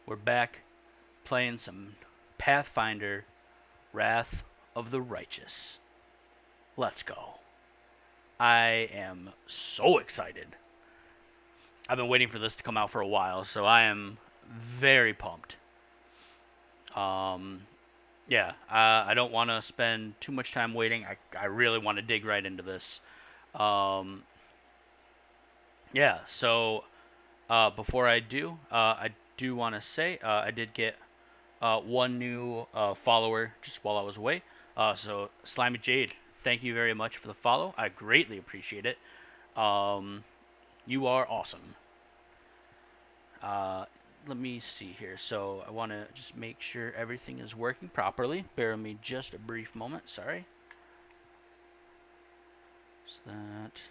We're back playing some Pathfinder Wrath of the Righteous. Let's go. I am so excited. I've been waiting for this to come out for a while, so I am very pumped. I don't want to spend too much time waiting. I really want to dig right into this. Um, before I do want to say I did get one new follower just while I was away. So, Slimy Jade, thank you very much for the follow. I greatly appreciate it. Um, you are awesome. Uh, Let me see here. So, I want to just make sure everything is working properly. Bear with me just a brief moment. Sorry. Is that.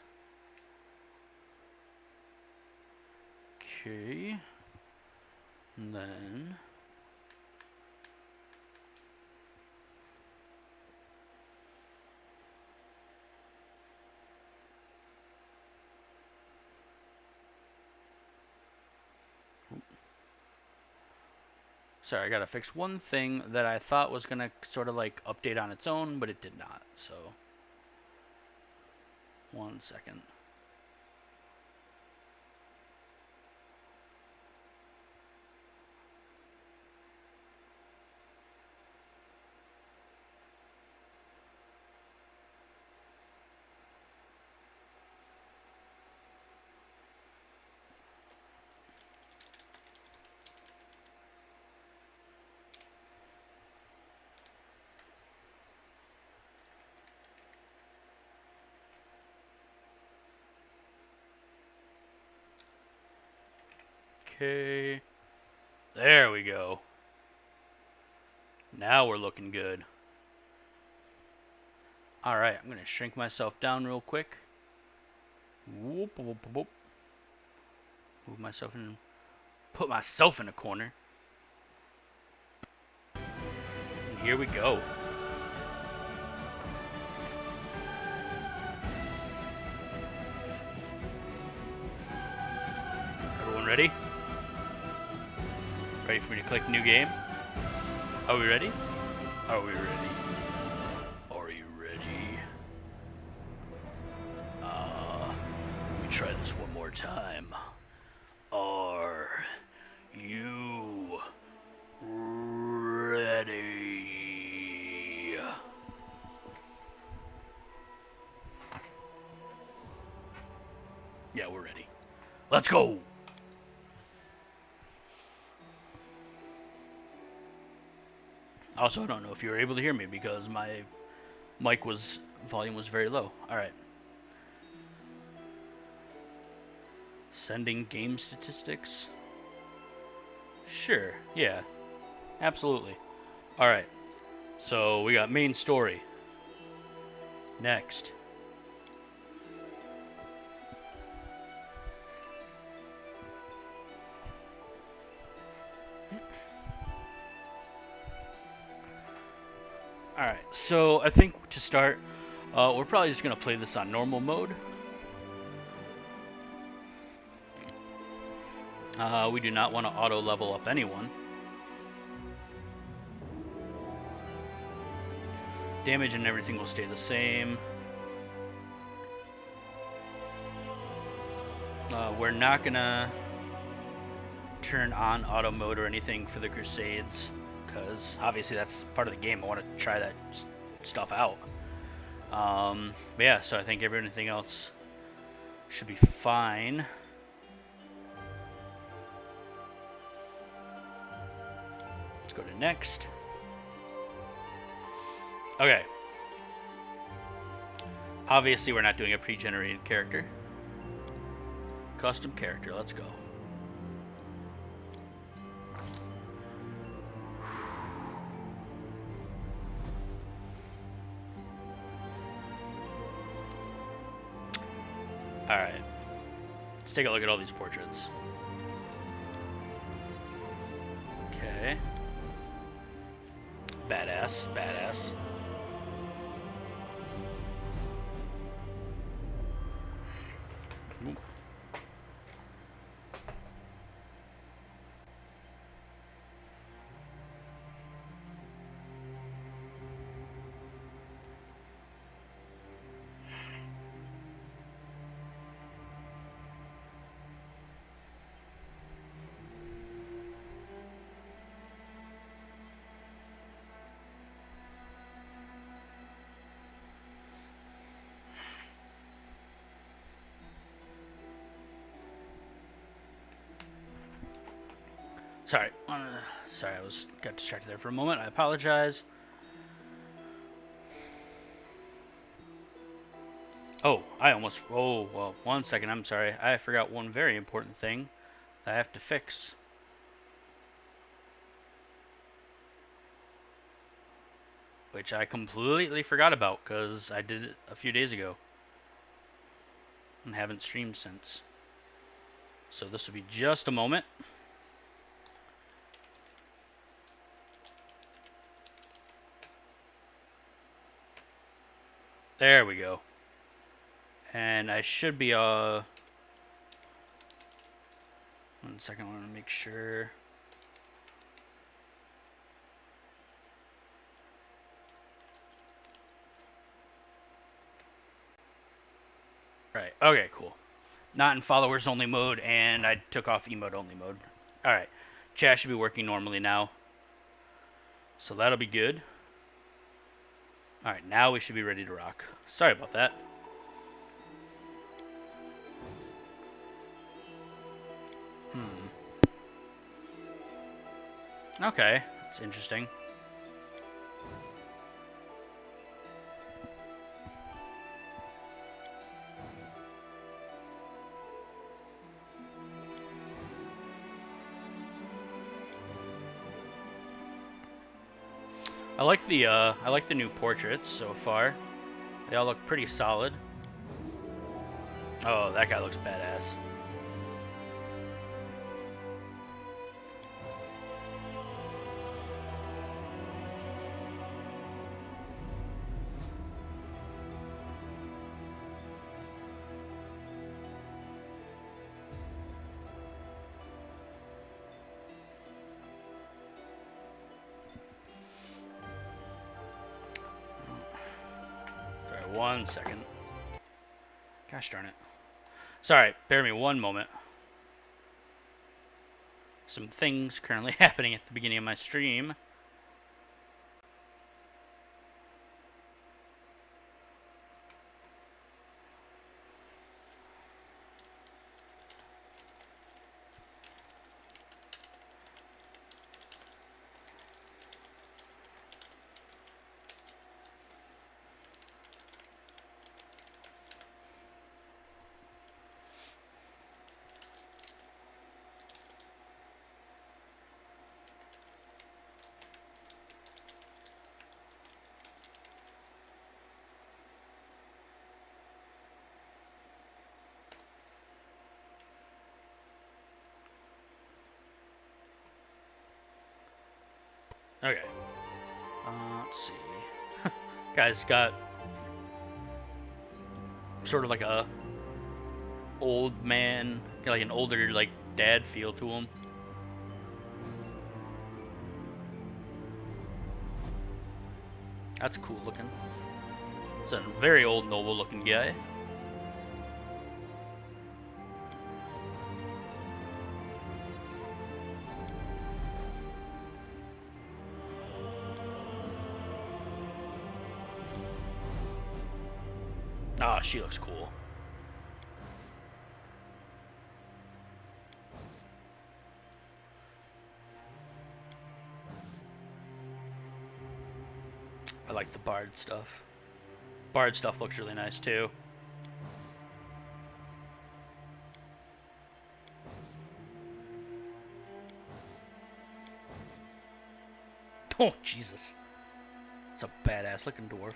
Okay. And then. Sorry, I gotta fix one thing that I thought was gonna sort of like update on its own, but it did not. So, 1 second. Okay. There we go. Now we're looking good. Alright, I'm going to shrink myself down real quick. Whoop, whoop, whoop. Move myself in. Put myself in a corner. And here we go. Everyone ready? Ready for me to click new game? Are we ready? Are we ready? Are you ready? Let me try this one more time. Are you ready? Yeah, we're ready. Let's go! Also, I don't know if you were able to hear me because my volume was very low. Alright. Sending game statistics? Sure, yeah. Absolutely. Alright. So we got main story. Next. Alright, so I think to start, we're probably just going to play this on normal mode. We do not want to auto level up anyone. Damage and everything will stay the same. We're not going to turn on auto mode or anything for the Crusades, because obviously that's part of the game. I want to try that stuff out. But yeah, so I think everything else should be fine. Let's go to next. Okay. Obviously, we're not doing a pre-generated character. Custom character, let's go. Alright. Let's take a look at all these portraits. Okay. Badass, badass. Sorry. Sorry, got distracted there for a moment. I apologize. Oh, oh, well, 1 second. I'm sorry. I forgot one very important thing that I have to fix. Which I completely forgot about because I did it a few days ago. And haven't streamed since. So this will be just a moment. There we go. And I should be 1 second, I want to make sure. Right. Okay, cool. Not in followers only mode, and I took off emote only mode. Alright. Chat should be working normally now. So that'll be good. Alright, now we should be ready to rock. Sorry about that. Okay, that's interesting. I like the new portraits so far. They all look pretty solid. Oh, that guy looks badass. Sorry, 1 second. Gosh darn it. Sorry, bear me 1 moment. Some things currently happening at the beginning of my stream. Okay. Let's see. Guy's got sort of like a old man, like an older like dad feel to him. That's cool looking. It's a very old noble looking guy. Ah, she looks cool. I like the bard stuff. Bard stuff looks really nice too. Oh, Jesus. It's a badass looking dwarf.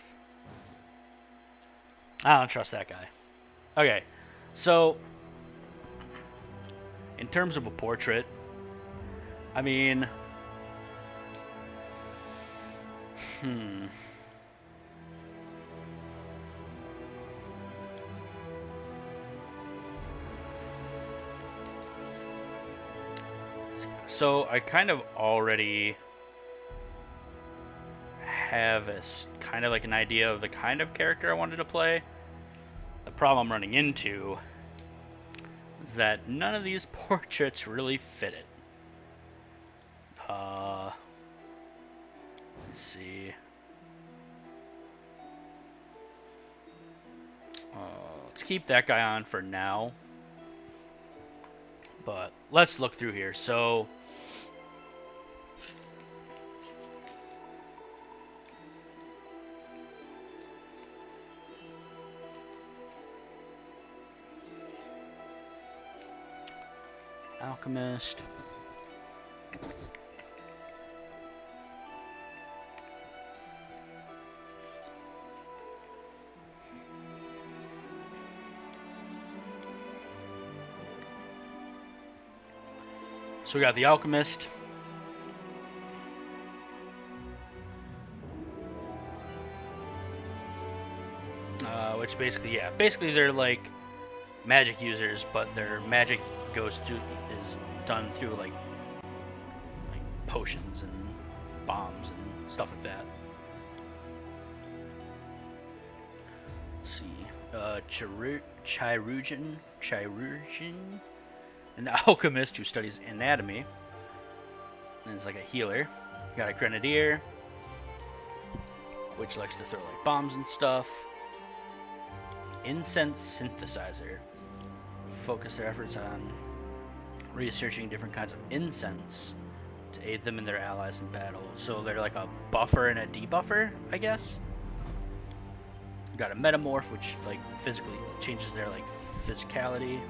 I don't trust that guy. Okay, so in terms of a portrait, I mean, So I kind of already have a kind of like an idea of the kind of character I wanted to play. The problem I'm running into is that none of these portraits really fit it. Let's see. Let's keep that guy on for now. But let's look through here. So alchemist. So we got the alchemist. Which basically they're like magic users, but their magic is done through like potions and bombs and stuff like that. Let's see, chirurgeon, an alchemist who studies anatomy, and is like a healer. You got a grenadier, which likes to throw like bombs and stuff. Incense synthesizer. Focus their efforts on researching different kinds of incense to aid them and their allies in battle. So they're like a buffer and a debuffer, I guess. Got a metamorph, which like physically changes their like physicality.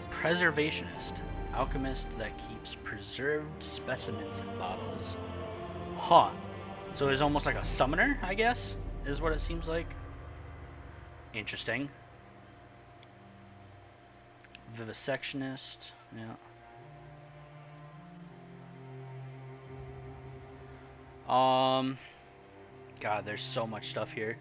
Preservationist, alchemist that keeps preserved specimens in bottles. Huh. So it's almost like a summoner, I guess, is what it seems like. Interesting. Vivisectionist, yeah. God, there's so much stuff here.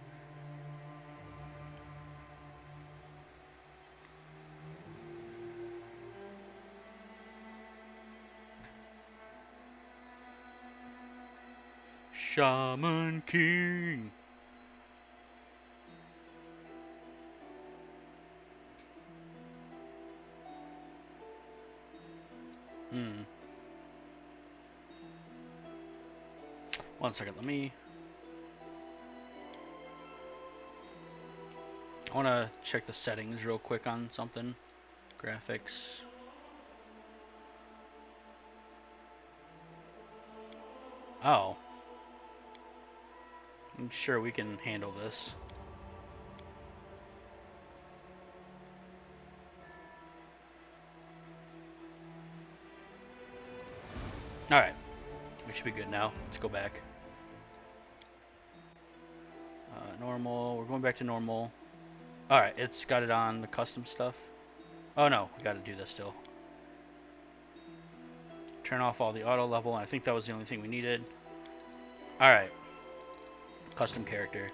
Shaman King. One second, I want to check the settings real quick on something. Graphics. Oh. I'm sure we can handle this. Alright. We should be good now. Let's go back. Normal. We're going back to normal. Alright, it's got it on the custom stuff. Oh no, we gotta do this still. Turn off all the auto level. I think that was the only thing we needed. Alright. Custom character.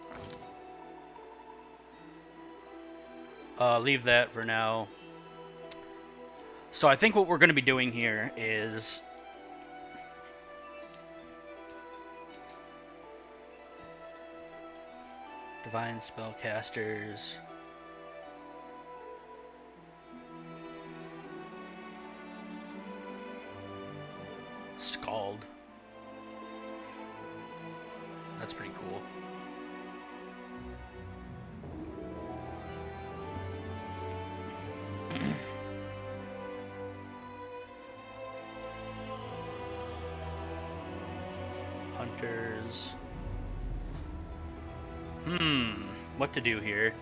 Leave that for now. So I think what we're going to be doing here is divine spellcasters. Scald. That's pretty cool. Hunters. What to do here?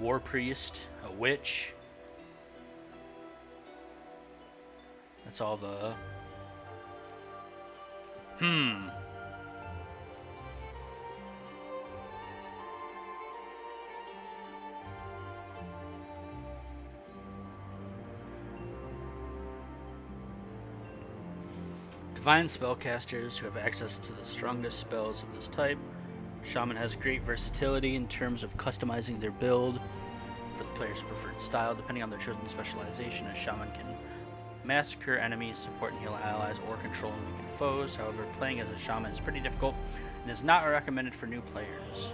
War priest, a witch. That's all the... Divine spellcasters who have access to the strongest spells of this type. Shaman has great versatility in terms of customizing their build for the player's preferred style. Depending on their chosen specialization, a shaman can massacre enemies, support and heal allies, or control and weaken foes. However, playing as a shaman is pretty difficult and is not recommended for new players.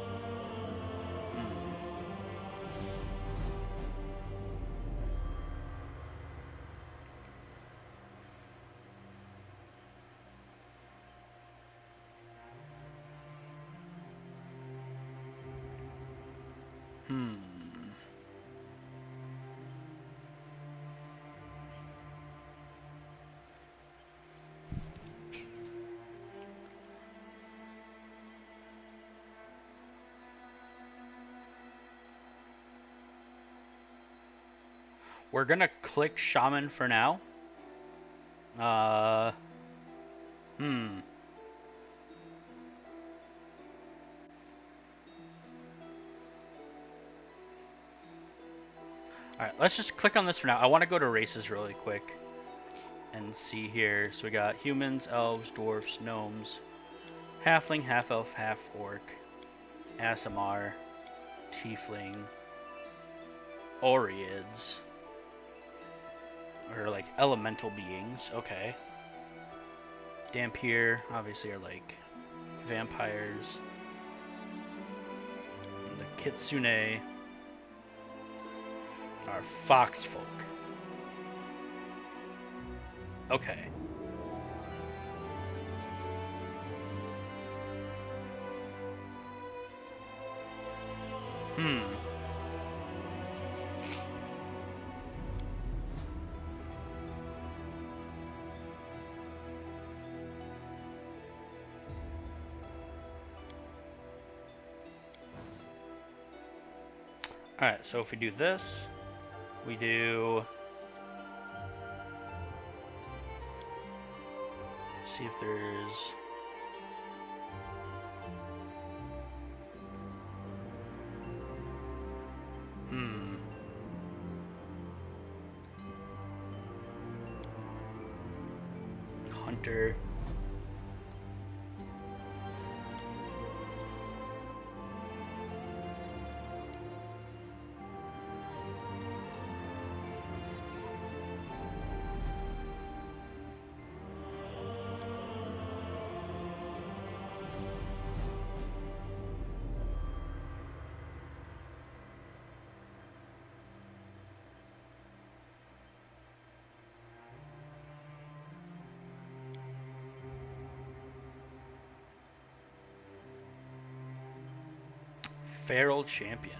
We're gonna click Shaman for now. Alright, let's just click on this for now. I want to go to races really quick and see here. So we got humans, elves, dwarfs, gnomes, halfling, half-elf, half-orc, Aasimar, tiefling, Oreads, or like elemental beings. Okay. Dhampir, obviously, are like vampires. And the Kitsune are fox folk. Okay. Alright, so if we do this, we do... See if there's... Hunter. Feral champion.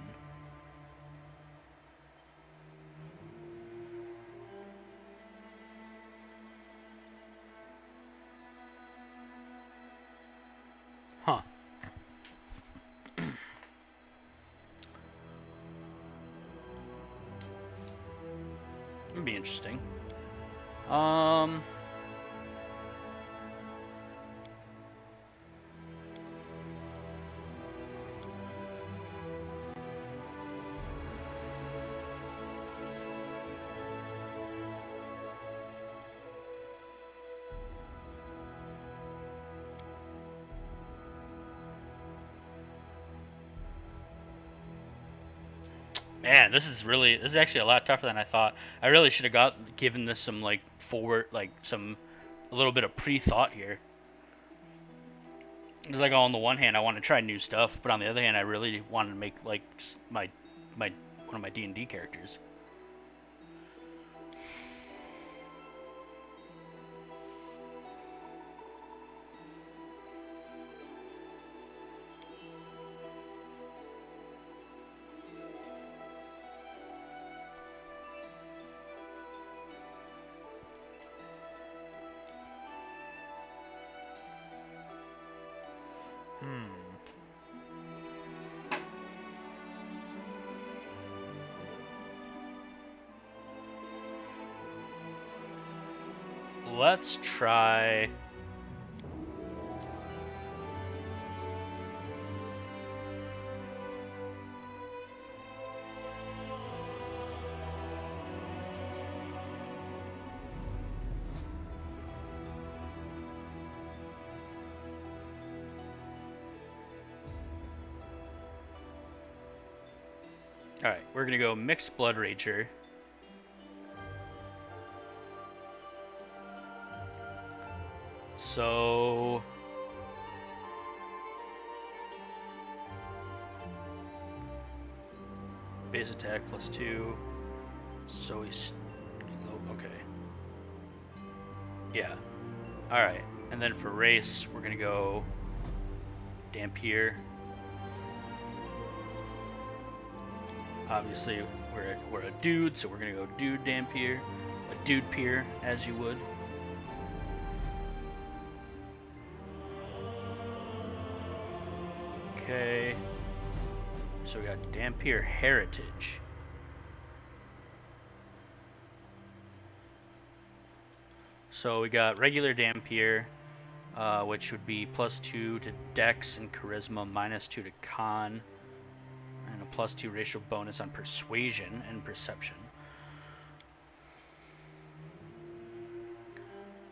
Huh. That'd be interesting. Man, this is actually a lot tougher than I thought. I really should have given this some like a little bit of pre-thought here. Because like on the one hand, I want to try new stuff, but on the other hand, I really wanted to make like just my one of my D&D characters. Let's try... Alright, we're gonna go Mixed Blood Rager. So... Base attack +2. So he's... Oh, okay. Yeah. Alright, and then for race, we're gonna go... Dhampir. Obviously, we're a dude, so we're gonna go dude Dhampir. A dude peer, as you would. Okay. So we got Dhampir Heritage. So we got regular Dampier, which would be +2 to Dex and Charisma, -2 to Con, and a +2 racial bonus on Persuasion and Perception.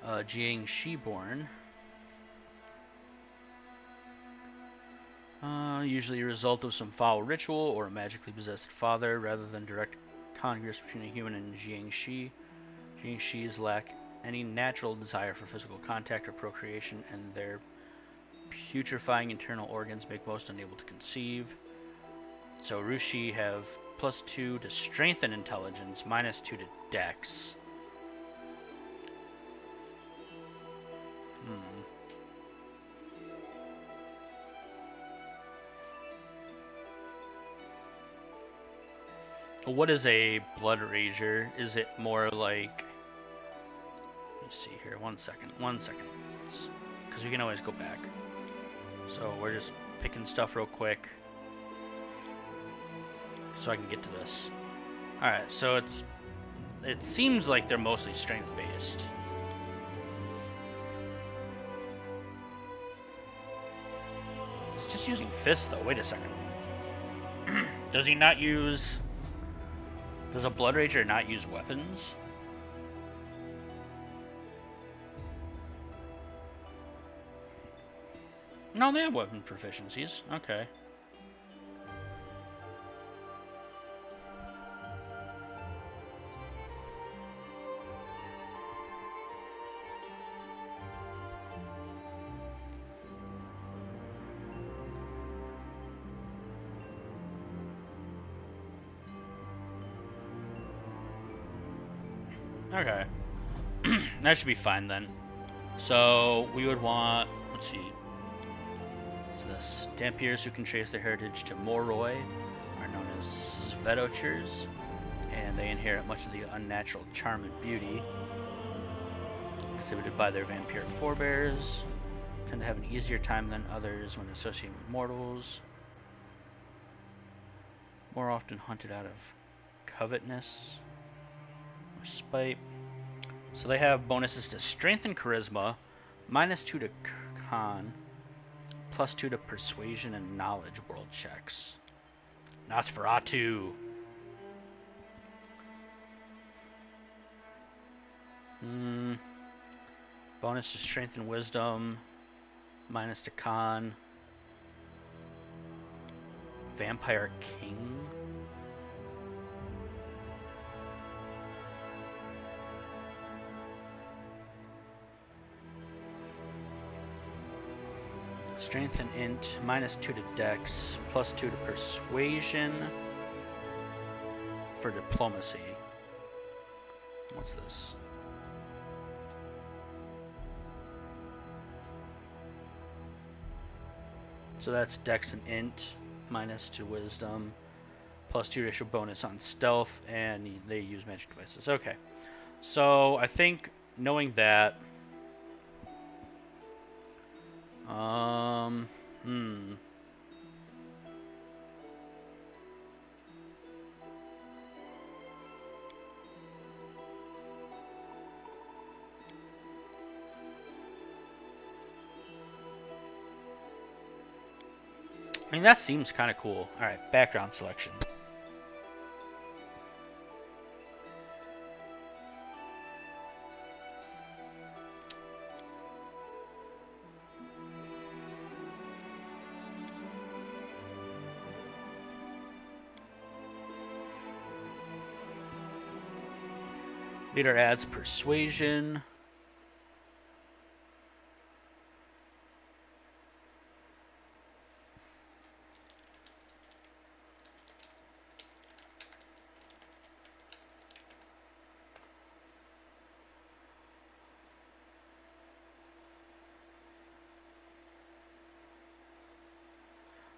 Jiang Shiborn. Usually a result of some foul ritual or a magically possessed father, rather than direct congress between a human and Jiang Shi. Jiang Shis lack any natural desire for physical contact or procreation, and their putrefying internal organs make most unable to conceive. So Rushi have +2 to Strength and Intelligence, -2 to Dex. What is a Blood Rager? Is it more like... Let me see here. One second. Because we can always go back. So we're just picking stuff real quick so I can get to this. Alright, so it seems like they're mostly strength-based. It's just using fists, though. Wait a second. Does he not use... Does a Blood Rager not use weapons? No, they have weapon proficiencies. Okay. Okay. That should be fine then. So we would want, let's see, what's this? Dampiers who can trace their heritage to Moroi are known as Svetochers, and they inherit much of the unnatural charm and beauty exhibited by their vampiric forebears. Tend to have an easier time than others when associating with mortals. More often hunted out of covetousness or spite. So they have bonuses to Strength and Charisma, -2 to Con, +2 to Persuasion and Knowledge world checks. Nosferatu. Bonus to Strength and Wisdom, -to Con. Vampire King. Strength and Int, -2 to Dex, +2 to Persuasion for Diplomacy. What's this? So that's Dex and Int, -to Wisdom, +2 racial bonus on Stealth, and they use magic devices. Okay. So I think knowing that... I mean, that seems kind of cool. Alright, background selection. Leader adds Persuasion.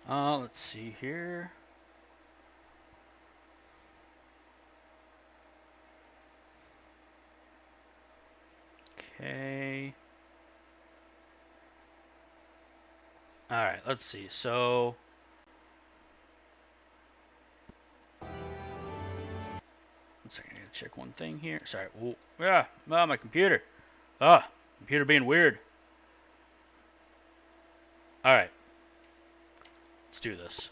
Let's see here. Okay. Alright, let's see. So... One second, I gotta check one thing here. Sorry. Ooh, my computer. Ah, computer being weird. Alright. Let's do this.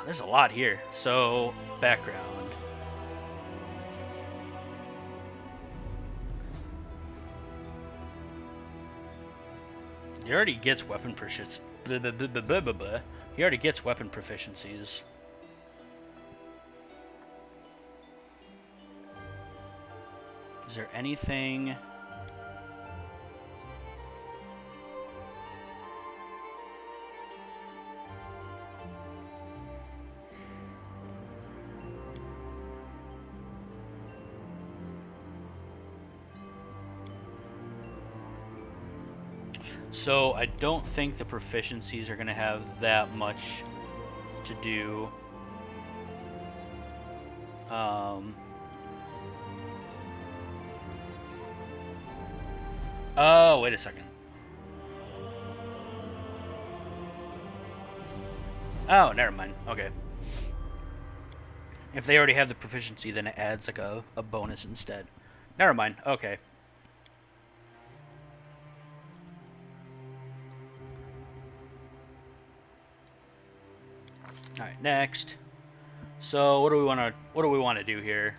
There's a lot here. So, background. He already gets weapon proficiencies. He already gets weapon proficiencies. Is there anything... So I don't think the proficiencies are going to have that much to do. Oh, wait a second. Oh, never mind. Okay. If they already have the proficiency, then it adds like a bonus instead. Never mind. Okay. All right, next. So what do we want to do here?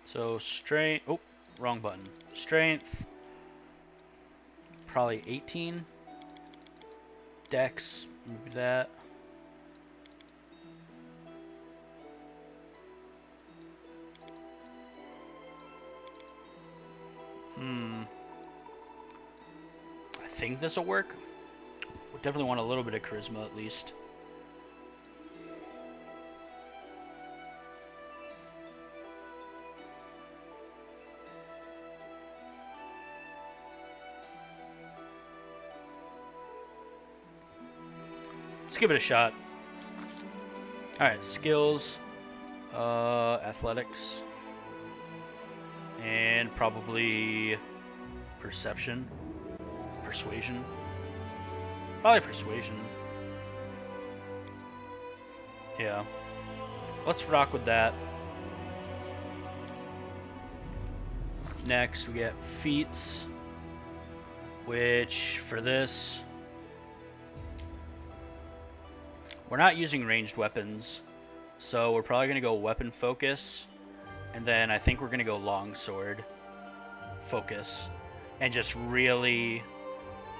So strength. Oh, wrong button. Strength. Probably 18. Dex. Maybe that. I think this will work. We definitely want a little bit of charisma at least. Let's give it a shot. Alright, skills. Athletics. And probably perception. Persuasion. Probably persuasion. Yeah. Let's rock with that. Next, we get Feats. Which, for this... We're not using ranged weapons, so we're probably going to go weapon focus, and then I think we're going to go longsword focus, and just really,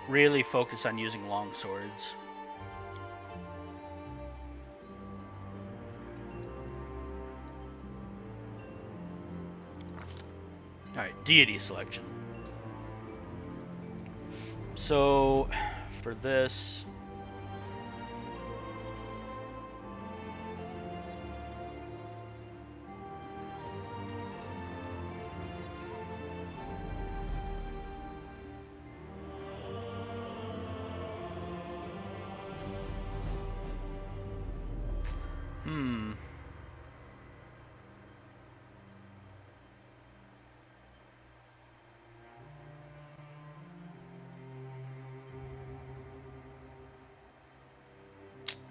really focus on using longswords. Alright, Deity Selection. So, for this...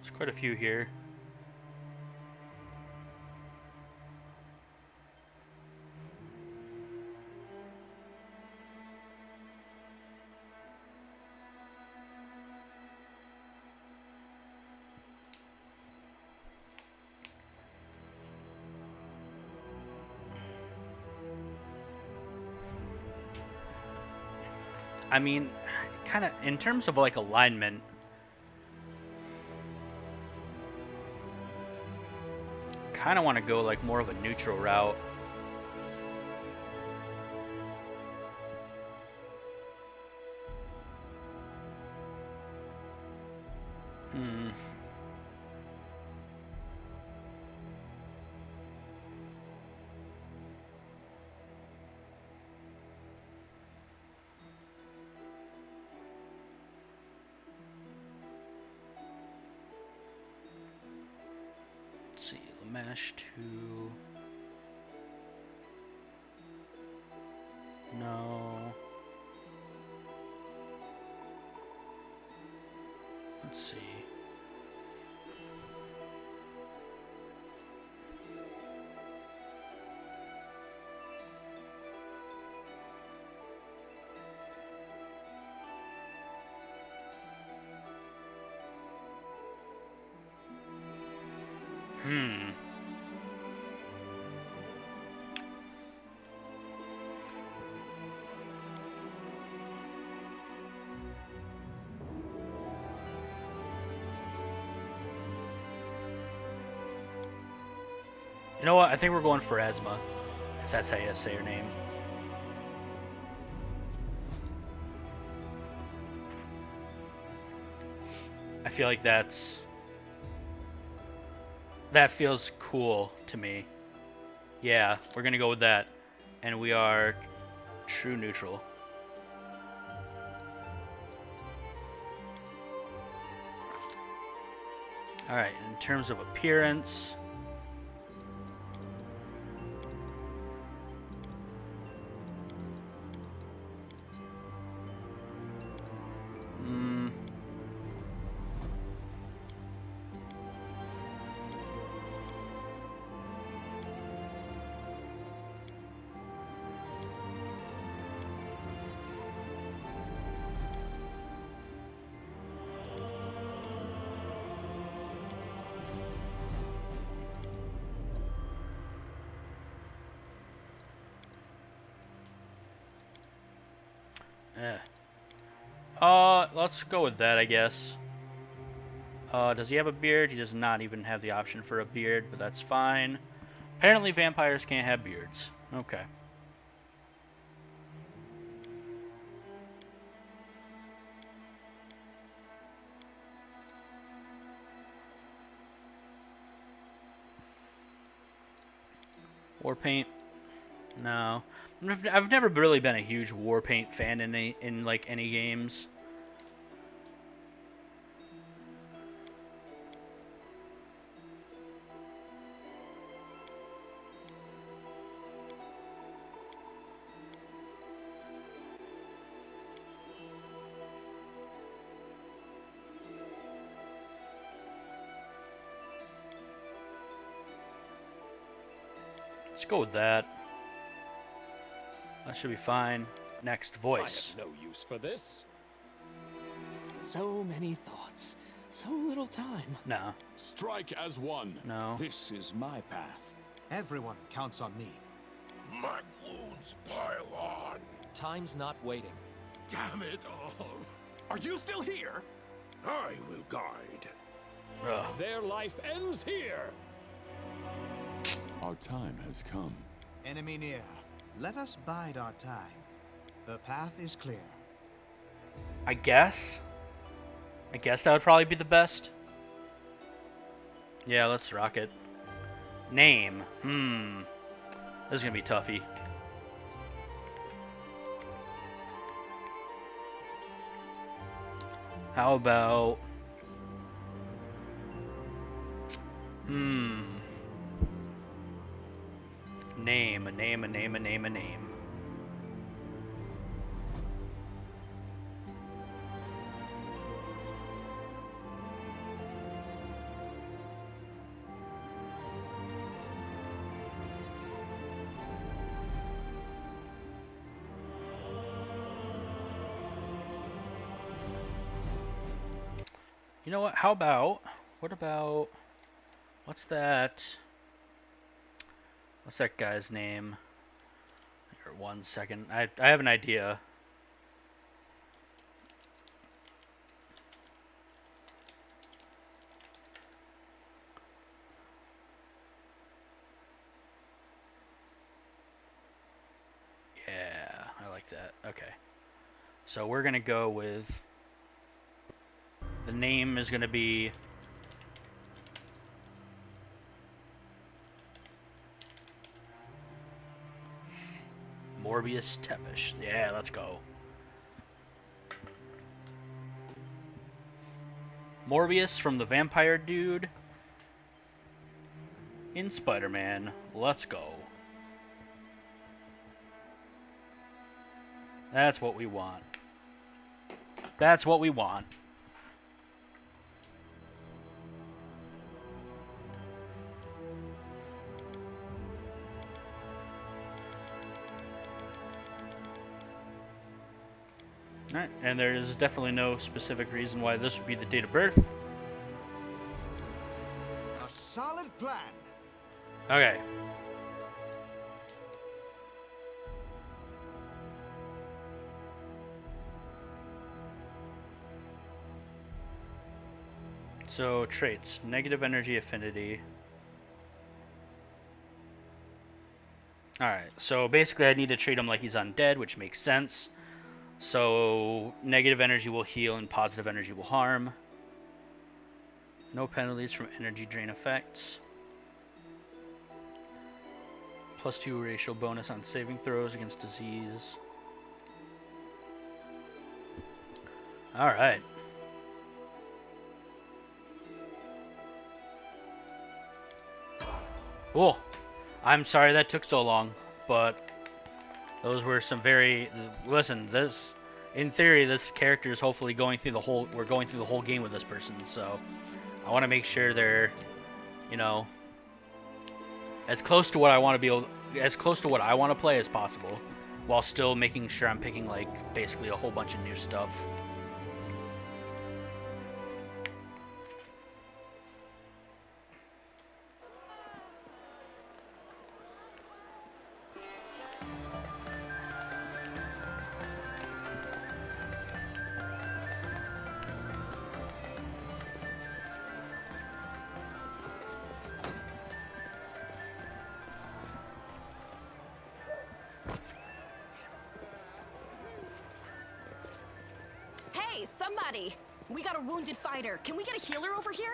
There's quite a few here. I mean, kind of in terms of like alignment, kind of want to go like more of a neutral route. Let's see, Lamash 2. No. Let's see. You know what? I think we're going for Asma, if that's how you say her name. I feel like that feels cool to me. Yeah, we're gonna go with that. And we are true neutral. Alright, in terms of appearance... let's go with that, I guess. Does he have a beard? He does not even have the option for a beard, but that's fine. Apparently vampires can't have beards. Okay. War paint? No. I've never really been a huge war paint fan in any games. Let's go with that. That should be fine. Next, voice. I have no use for this. So many thoughts, so little time. No. Strike as one. No. This is my path. Everyone counts on me. My wounds pile on. Time's not waiting. Damn it all. Are you still here? I will guide. Ugh. Their life ends here. Our time has come. Enemy near. Let us bide our time. The path is clear. I guess that would probably be the best. Yeah, let's rock it. Name. This is gonna be toughy. How about... Name, a name, a name, a name, a name. You know what? What about, what's that guy's name? Here, 1 second. I have an idea. Yeah, I like that. Okay. So we're going to go with, the name is going to be Morbius Tepish. Yeah, let's go. Morbius from the Vampire Dude in Spider-Man. Let's go. That's what we want. That's what we want. Alright, and there is definitely no specific reason why this would be the date of birth. A solid plan. Okay. So, traits. Negative energy affinity. Alright, so basically I need to treat him like he's undead, which makes sense. So, negative energy will heal and positive energy will harm. No penalties from energy drain effects. +2 racial bonus on saving throws against disease. Alright. Cool. I'm sorry that took so long, but those were some very... Listen, this... In theory, this character is hopefully going through the whole... We're going through the whole game with this person, so... I want to make sure they're, you know... as close to what I want to be able... As close to what I want to play as possible, while still making sure I'm picking, like, basically a whole bunch of new stuff. Hey, somebody! We got a wounded fighter. Can we get a healer over here?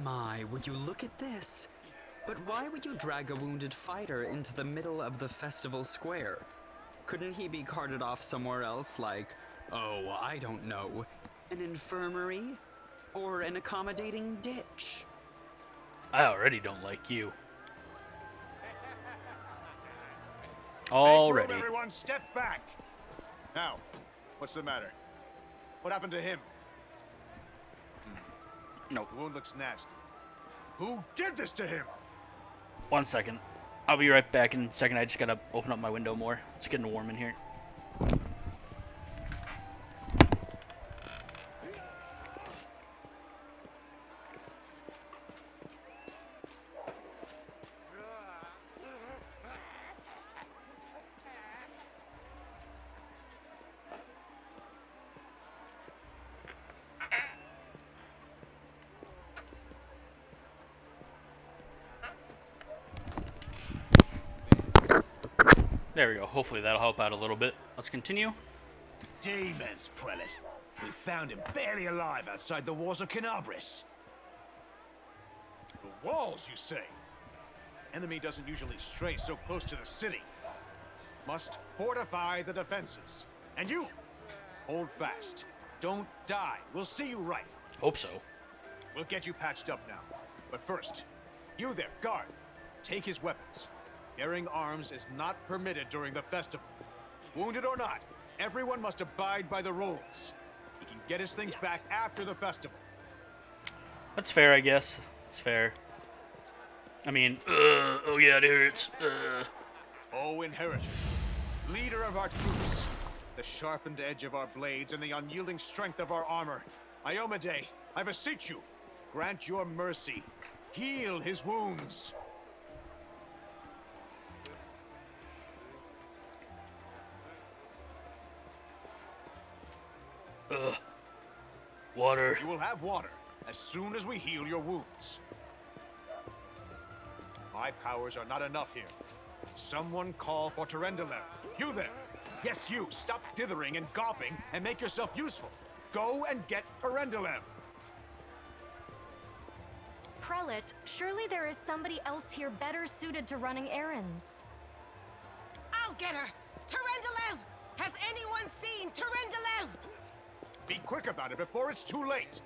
My, would you look at this? But why would you drag a wounded fighter into the middle of the festival square? Couldn't he be carted off somewhere else, like, oh, I don't know, an infirmary? Or an accommodating ditch? I already don't like you. Make Already. room, everyone, step back. Now, what's the matter? What happened to him? No. The wound looks nasty. Who did this to him? 1 second. I'll be right back in a second. I just gotta open up my window more. It's getting warm in here. There we go. Hopefully that'll help out a little bit. Let's continue. Demons, Prelate. We found him barely alive outside the walls of Canabris. The walls, you say? Enemy doesn't usually stray so close to the city. Must fortify the defenses. And you, hold fast. Don't die. We'll see you right. Hope so. We'll get you patched up now. But first, you there, guard. Take his weapons. Bearing arms is not permitted during the festival. Wounded or not, everyone must abide by the rules. He can get his things back after the festival. That's fair, I guess. It's fair. I mean, oh yeah, it hurts. O Inheritor, leader of our troops, the sharpened edge of our blades and the unyielding strength of our armor, Iomade, I beseech you, grant your mercy. Heal his wounds. Water. You will have water as soon as we heal your wounds. My powers are not enough here. Someone call for Terendelev. You there! Yes, you! Stop dithering and gawping and make yourself useful. Go and get Terendelev! Prelate, surely there is somebody else here better suited to running errands. I'll get her! Terendelev! Has anyone seen Terendelev? Be quick about it before it's too late.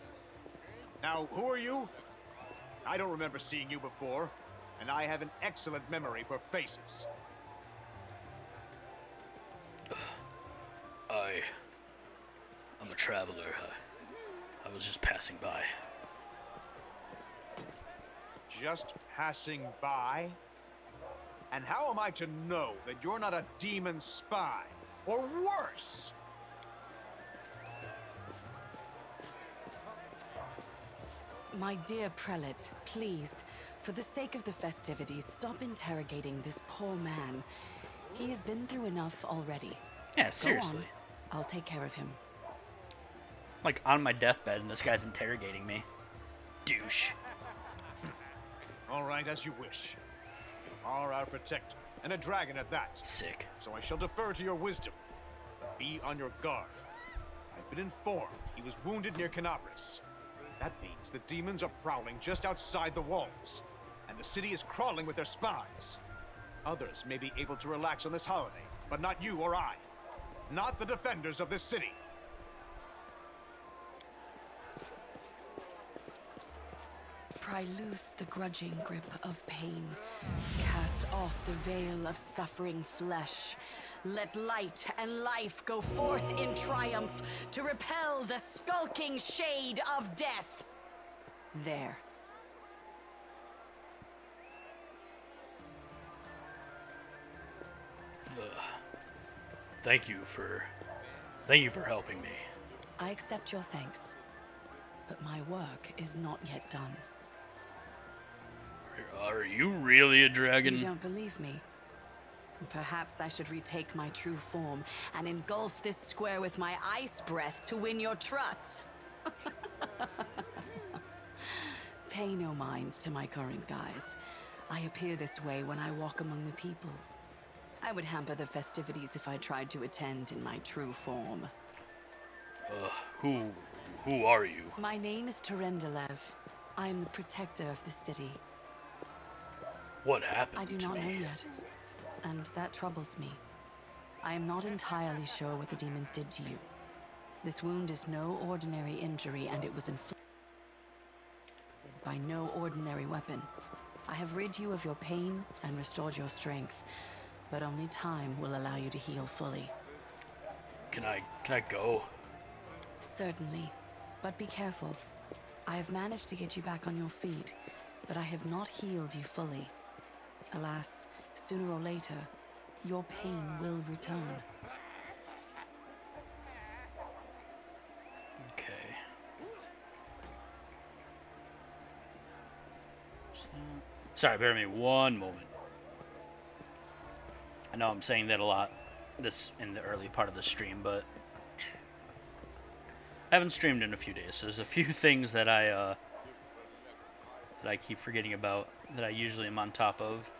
Now, who are you? I don't remember seeing you before, and I have an excellent memory for faces. I'm a traveler. I was just passing by. Just passing by? And how am I to know that you're not a demon spy? Or worse? My dear prelate, please, for the sake of the festivities, stop interrogating this poor man. He has been through enough already. Yeah, Go seriously. on. I'll take care of him. Like on my deathbed and this guy's interrogating me. Douche. All right, as you wish. You are our protector, and a dragon at that. Sick. So I shall defer to your wisdom. But be on your guard. I've been informed he was wounded near Canabris. That means the demons are prowling just outside the walls, and the city is crawling with their spies. Others may be able to relax on this holiday, but not you or I. Not the defenders of this city. Pry loose the grudging grip of pain. Cast off the veil of suffering flesh. Let light and life go forth in triumph to repel the skulking shade of death. There. Thank you for helping me. I accept your thanks, but my work is not yet done. Are you really a dragon? You don't believe me? Perhaps I should retake my true form and engulf this square with my ice breath to win your trust. Pay no mind to my current guise. I appear this way when I walk among the people. I would hamper the festivities if I tried to attend in my true form. Who are you? My name is Terendelev. I am the protector of the city. What happened I do to not know me? yet, and that troubles me. I am not entirely sure what the demons did to you. This wound is no ordinary injury, and it was inflicted by no ordinary weapon. I have rid you of your pain and restored your strength, but only time will allow you to heal fully. Can I go? Certainly, but be careful. I have managed to get you back on your feet, but I have not healed you fully. Alas, sooner or later, your pain will return. Okay. Sorry, bear with me one moment. I know I'm saying that a lot this in the early part of the stream, but I haven't streamed in a few days, so there's a few things that I keep forgetting about that I usually am on top of.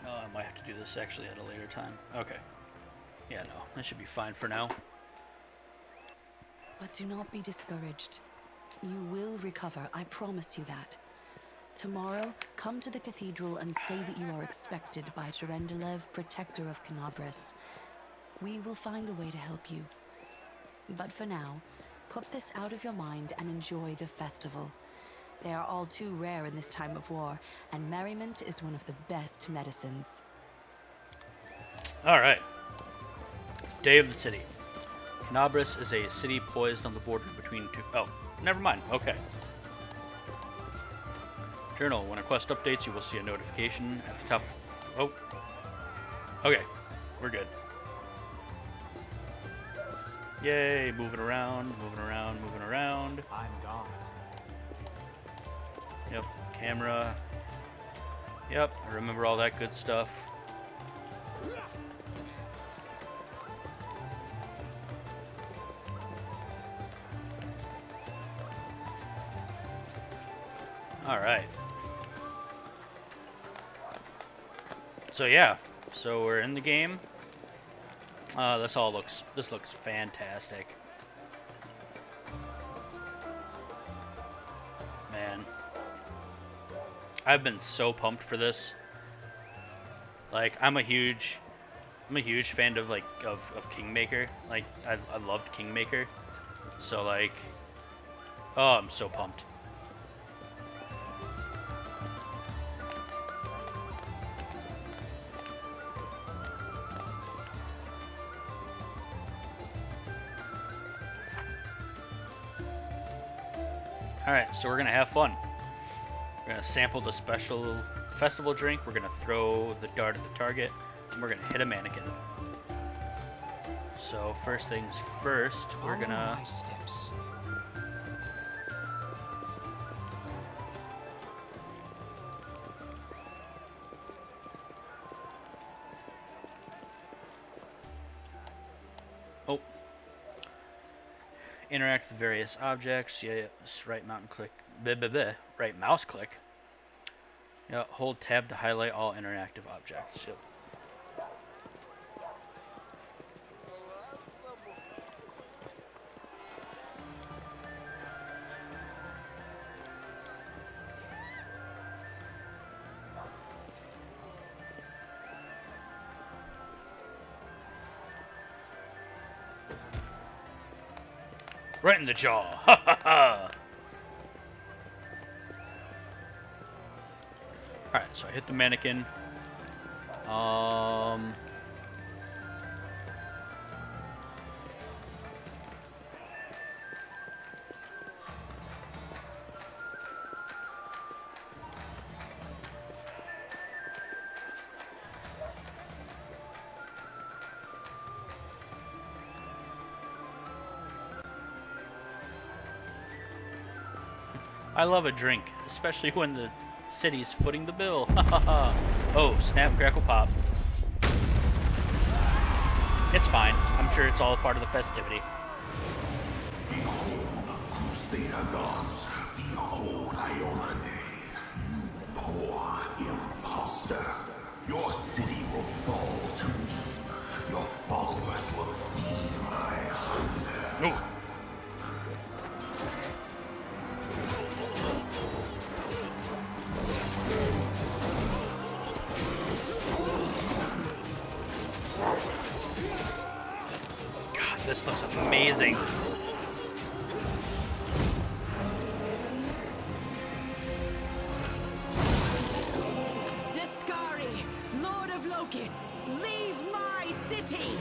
No, I might have to do this actually at a later time. Okay. Yeah, no, that should be fine for now. But do not be discouraged. You will recover, I promise you that. Tomorrow, come to the cathedral and say that you are expected by Terendelev, protector of Canabris. We will find a way to help you. But for now, put this out of your mind and enjoy the festival. They are all too rare in this time of war, and merriment is one of the best medicines. Alright. Day of the City. Canabris is a city poised on the border between two... Oh, never mind. Okay. Journal. When a quest updates, you will see a notification at the top. Oh. Okay. We're good. Yay. Moving around, moving around, moving around. I'm gone. Yep. Camera. Yep. I remember all that good stuff. All right. So yeah, so we're in the game. This looks fantastic. Man, I've been so pumped for this. Like, I'm a huge I'm a huge fan of of Kingmaker. Like I loved Kingmaker. So like, oh, I'm so pumped. Alright, so we're gonna have fun. We're gonna sample the special festival drink, we're gonna throw the dart at the target, and we're gonna hit a mannequin. So first things first, we're gonna... My steps. Oh. Interact with various objects. Yes, right mountain click. Right mouse click. Yeah, hold tab to highlight all interactive objects. Yep. Right in the jaw. Ha ha ha. Alright, so I hit the mannequin. I love a drink, especially when the city's footing the bill. Oh, snap, crackle, pop. It's fine. I'm sure it's all part of the festivity. Behold, Crusader gods. Behold, Ionade. You poor imposter. Your city will fall to me. Your followers will feed my hunger. Oh. This looks amazing. Discari, Lord of Locusts, leave my city!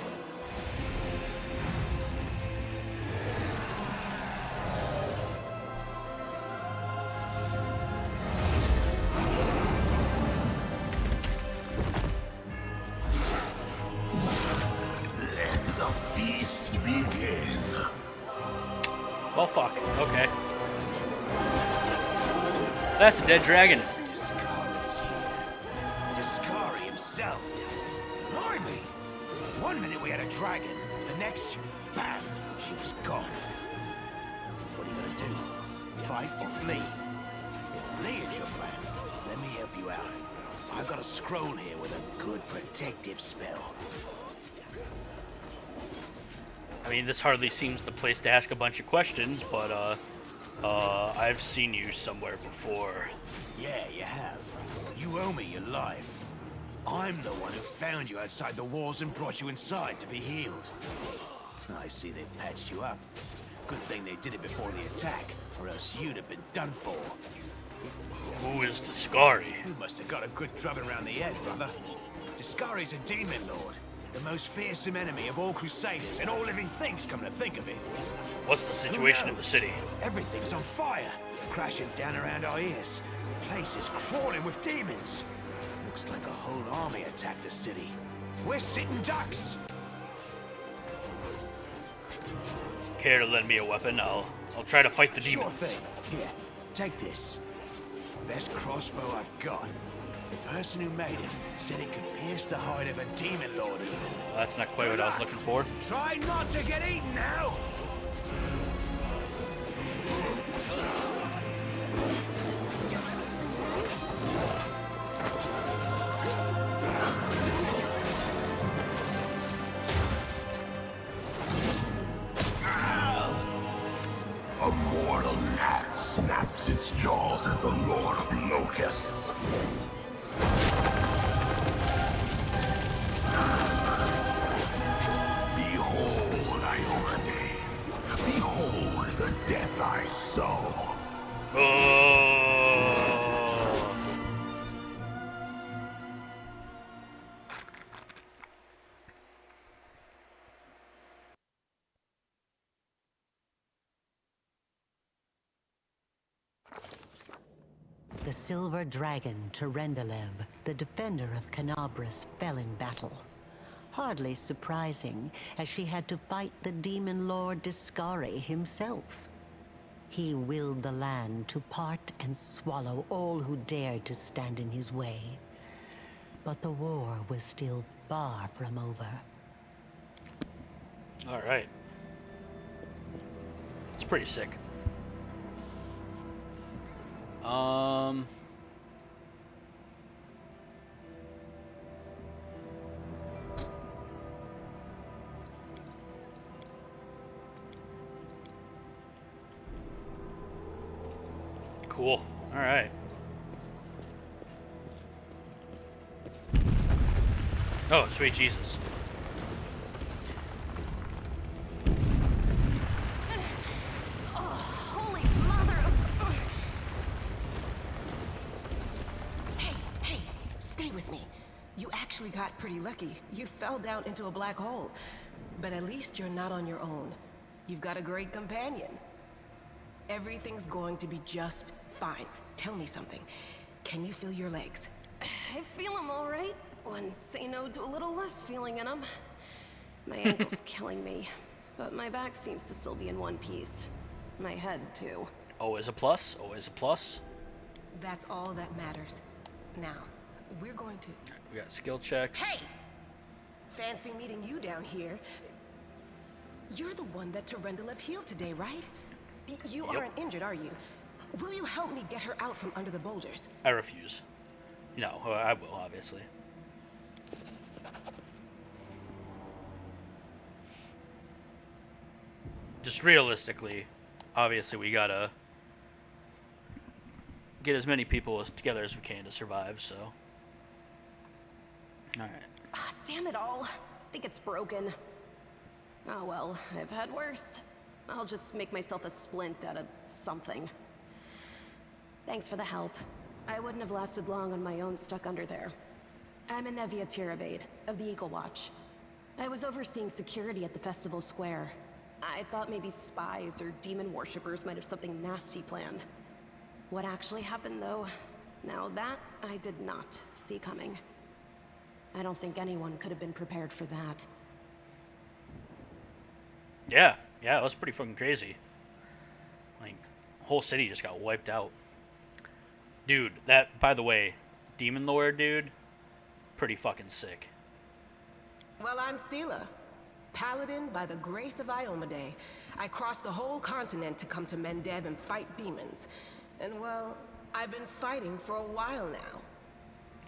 Let the feast begin. Well, fuck. Okay. That's a dead dragon. Discari's here. Discari himself. Blimey! One minute we had a dragon, the next, bam, she was gone. What are you gonna do? Fight or flee? If flee is your plan, let me help you out. I've got a scroll here with a good protective spell. I mean, this hardly seems the place to ask a bunch of questions, but, I've seen you somewhere before. Yeah, you have. You owe me your life. I'm the one who found you outside the walls and brought you inside to be healed. I see they patched you up. Good thing they did it before the attack, or else you'd have been done for. Who is Discari? You must have got a good drubbing around the head, brother. Discari's a demon lord. The most fearsome enemy of all crusaders and all living things, come to think of it. What's the situation in the city? Everything's on fire, crashing down around our ears. The place is crawling with demons. Looks like a whole army attacked the city. We're sitting ducks. Care to lend me a weapon? I'll try to fight the Sure demons. thing. Here, take this. Best crossbow I've got. The person who made it said it could pierce the hide of a demon lord even. Well, that's not quite what I was looking for. Try not to get eaten now! A mortal gnat snaps its jaws at the Lord of Locusts. Oh. The silver dragon, Terendelev, the defender of Canabras, fell in battle. Hardly surprising, as she had to fight the demon lord Discari himself. He willed the land to part and swallow all who dared to stand in his way. But the war was still far from over. All right. It's pretty sick. Cool. All right. Oh, sweet Jesus. Holy mother of... Hey, stay with me. You actually got pretty lucky. You fell down into a black hole. But at least you're not on your own. You've got a great companion. Everything's going to be just fine. Tell me something. Can you feel your legs? I feel them all right. When say no to a little less feeling in them. My ankle's killing me, but my back seems to still be in one piece. My head, too. Always a plus. Always a plus. That's all that matters. Now, we're going to... We got skill checks. Hey! Fancy meeting you down here. You're the one that Terendelev healed today, right? You Yep. aren't injured, are you? Will you help me get her out from under the boulders? I refuse. No, I will, obviously. Just realistically, obviously we gotta get as many people together as we can to survive, so. Alright. Damn it all. I think it's broken. Oh well, I've had worse. I'll just make myself a splint out of something. Thanks for the help. I wouldn't have lasted long on my own stuck under there. I'm Anevia Tirabade, of the Eagle Watch. I was overseeing security at the festival square. I thought maybe spies or demon worshippers might have something nasty planned. What actually happened, though, now that I did not see coming. I don't think anyone could have been prepared for that. Yeah, it was pretty fucking crazy. Like, whole city just got wiped out. Dude, that, by the way, Demon Lord, dude, pretty fucking sick. Well, I'm Sela, paladin by the grace of Iomade. I crossed the whole continent to come to Mendev and fight demons. And well, I've been fighting for a while now.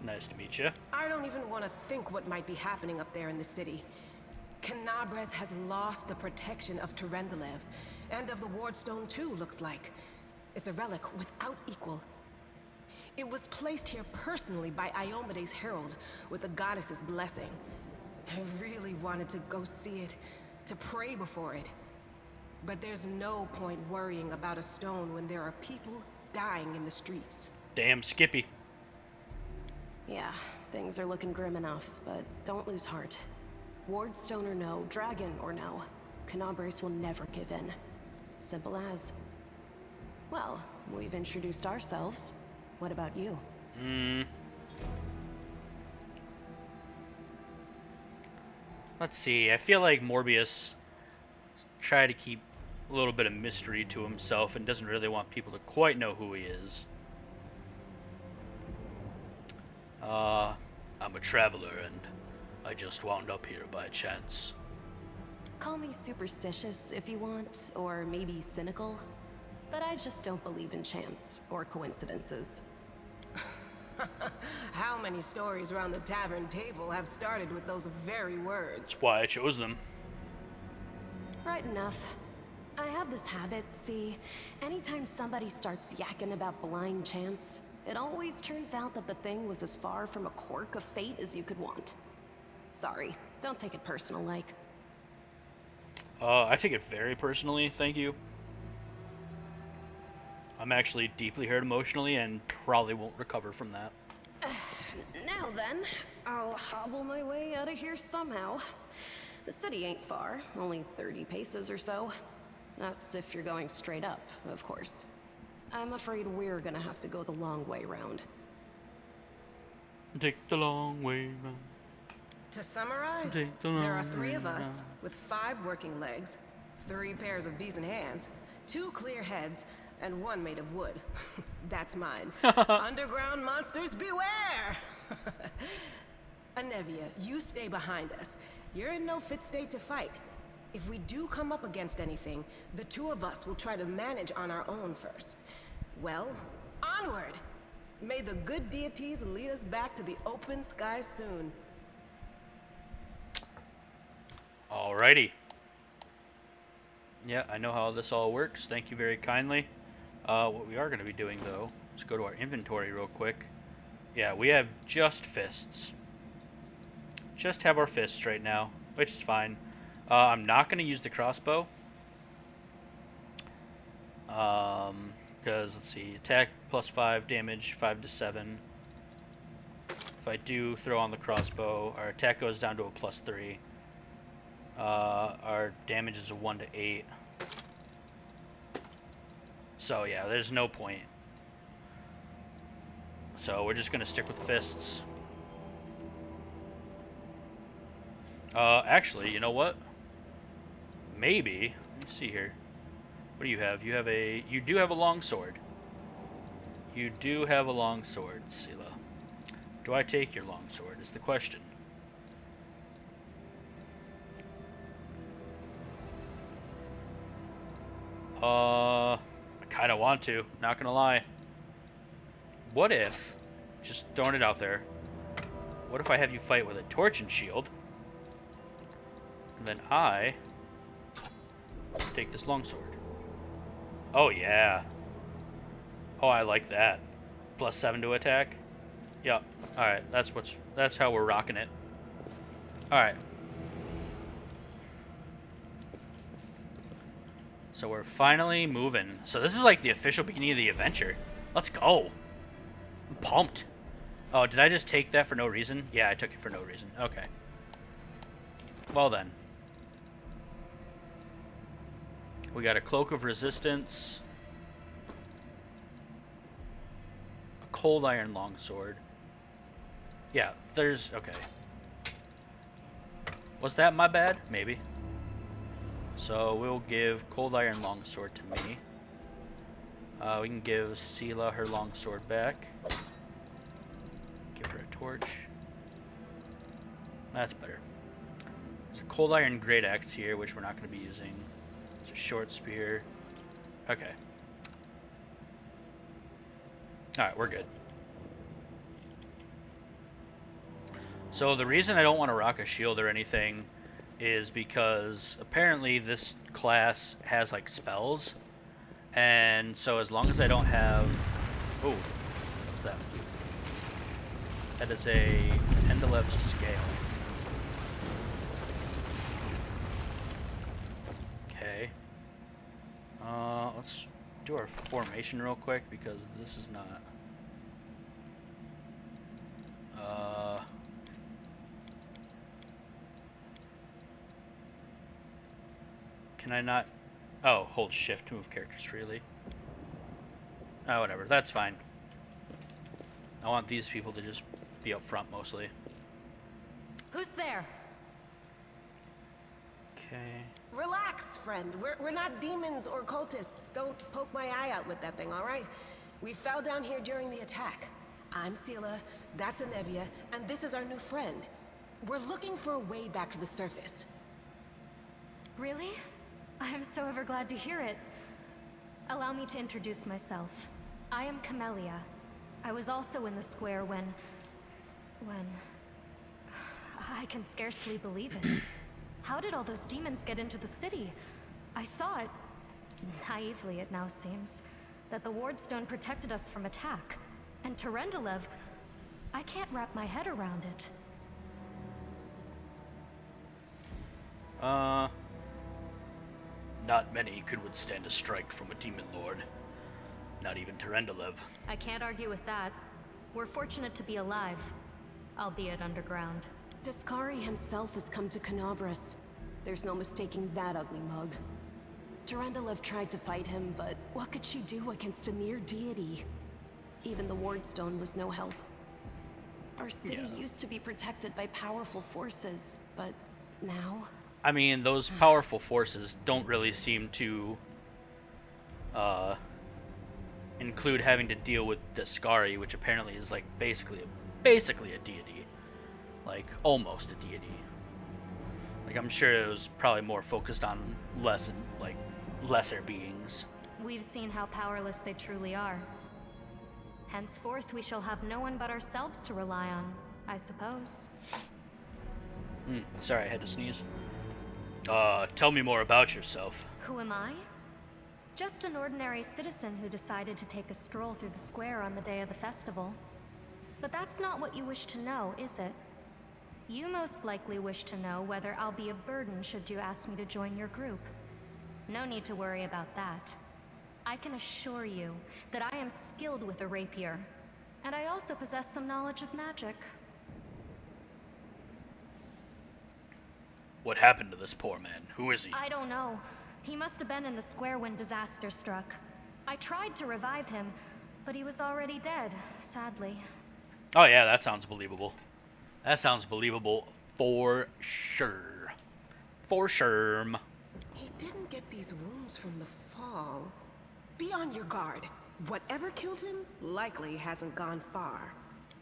Nice to meet you. I don't even want to think what might be happening up there in the city. Canabras has lost the protection of Terendelev, and of the Wardstone too, looks like. It's a relic without equal. It was placed here personally by Iomade's herald, with the goddess's blessing. I really wanted to go see it, to pray before it. But there's no point worrying about a stone when there are people dying in the streets. Damn Skippy. Yeah, things are looking grim enough, but don't lose heart. Wardstone or no, dragon or no, Canabras will never give in. Simple as. Well, we've introduced ourselves. What about you? Let's see, I feel like Morbius tried to keep a little bit of mystery to himself and doesn't really want people to quite know who he is. I'm a traveler and I just wound up here by chance. Call me superstitious if you want, or maybe cynical. But I just don't believe in chance or coincidences. How many stories around the tavern table have started with those very words? That's why I chose them. Right enough. I have this habit, see, anytime somebody starts yakking about blind chance, it always turns out that the thing was as far from a quirk of fate as you could want. Sorry, don't take it personal, like. I take it very personally, thank you. I'm actually deeply hurt emotionally and probably won't recover from that. Now then, I'll hobble my way out of here somehow. The city ain't far, only 30 paces or so. That's if you're going straight up, of course. I'm afraid we're gonna have to go the long way round. Take the long way round. To summarize, Take the there are long 3 of way us round. with 5 working legs, 3 pairs of decent hands, 2 clear heads, and 1 made of wood. That's mine. Underground monsters beware! Anevia, you stay behind us. You're in no fit state to fight. If we do come up against anything, the 2 of us will try to manage on our own first. Well, onward! May the good deities lead us back to the open sky soon. Alrighty. Yeah, I know how this all works. Thank you very kindly. What we are going to be doing, though, is go to our inventory real quick. Yeah, we have just fists. Just have our fists right now, which is fine. I'm not going to use the crossbow. Because, let's see, attack plus 5, damage 5 to 7. If I do throw on the crossbow, our attack goes down to a plus 3. Our damage is a 1 to 8. So yeah, there's no point. So we're just gonna stick with fists. Actually, you know what? Maybe. Let me see here. What do you have? You do have a long sword. You do have a long sword, Sela. Do I take your long sword is the question. I kind of want to, not gonna lie. What if, just throwing it out there, what if I have you fight with a torch and shield, and then I take this longsword? Oh yeah. Oh, I like that. Plus 7 to attack. Yep. All right, that's how we're rocking it. All right. So we're finally moving. So this is like the official beginning of the adventure. Let's go. I'm pumped. Oh, did I just take that for no reason? Yeah, I took it for no reason. Okay. Well then. We got a Cloak of Resistance. A Cold Iron Longsword. Yeah, there's... Okay. Was that my bad? Maybe. So we'll give Cold Iron Longsword to me. We can give Sela her longsword back. Give her a torch. That's better. There's a Cold Iron Great Axe here, which we're not going to be using. It's a short spear. Okay. Alright, we're good. So the reason I don't want to rock a shield or anything is because apparently this class has like spells, and so as long as I don't have... Oh, what's that? That is a Endelev scale. Okay. Let's do our formation real quick because this is not... Can I not... Oh, hold shift to move characters freely. Oh, whatever. That's fine. I want these people to just be up front mostly. Who's there? Okay. Relax, friend. We're not demons or cultists. Don't poke my eye out with that thing, all right? We fell down here during the attack. I'm Sela, that's Anevia, and this is our new friend. We're looking for a way back to the surface. Really? I'm so ever glad to hear it. Allow me to introduce myself. I am Camellia. I was also in the square when... I can scarcely believe it. How did all those demons get into the city? I thought, naively it now seems, that the Wardstone protected us from attack. And Terendelev, I can't wrap my head around it. Not many could withstand a strike from a demon lord. Not even Terendelev. I can't argue with that. We're fortunate to be alive, albeit underground. Discari himself has come to Canabras. There's no mistaking that ugly mug. Terendelev tried to fight him, but what could she do against a near deity? Even the Wardstone was no help. Our city used to be protected by powerful forces, but now... I mean, those powerful forces don't really seem to include having to deal with Discari, which apparently is like basically a deity. Like, almost a deity. Like, I'm sure it was probably more focused on lesser beings. We've seen how powerless they truly are. Henceforth, we shall have no one but ourselves to rely on, I suppose. Sorry, I had to sneeze. Tell me more about yourself. Who am I? Just an ordinary citizen who decided to take a stroll through the square on the day of the festival. But that's not what you wish to know, is it? You most likely wish to know whether I'll be a burden should you ask me to join your group. No need to worry about that. I can assure you that I am skilled with a rapier, and I also possess some knowledge of magic. What happened to this poor man? Who is he? I don't know. He must have been in the square when disaster struck. I tried to revive him, but he was already dead, sadly. Oh yeah, that sounds believable. That sounds believable for sure. For sure. He didn't get these wounds from the fall. Be on your guard. Whatever killed him likely hasn't gone far.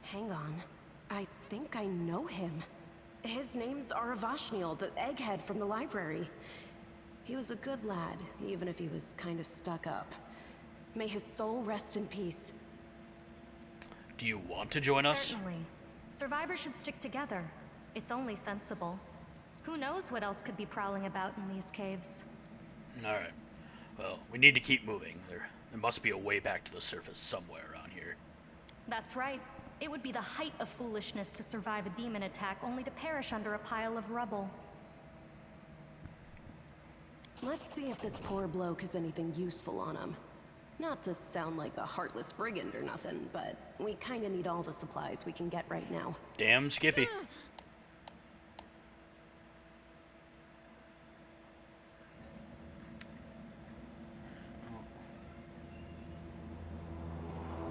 Hang on. I think I know him. His name's Aravashniel, the egghead from the library. He was a good lad, even if he was kind of stuck up. May his soul rest in peace. Do you want to join us? Certainly. Survivors should stick together. It's only sensible. Who knows what else could be prowling about in these caves? Alright. Well, we need to keep moving. There must be a way back to the surface somewhere around here. That's right. It would be the height of foolishness to survive a demon attack only to perish under a pile of rubble. Let's see if this poor bloke has anything useful on him. Not to sound like a heartless brigand or nothing, but we kinda need all the supplies we can get right now. Damn Skippy.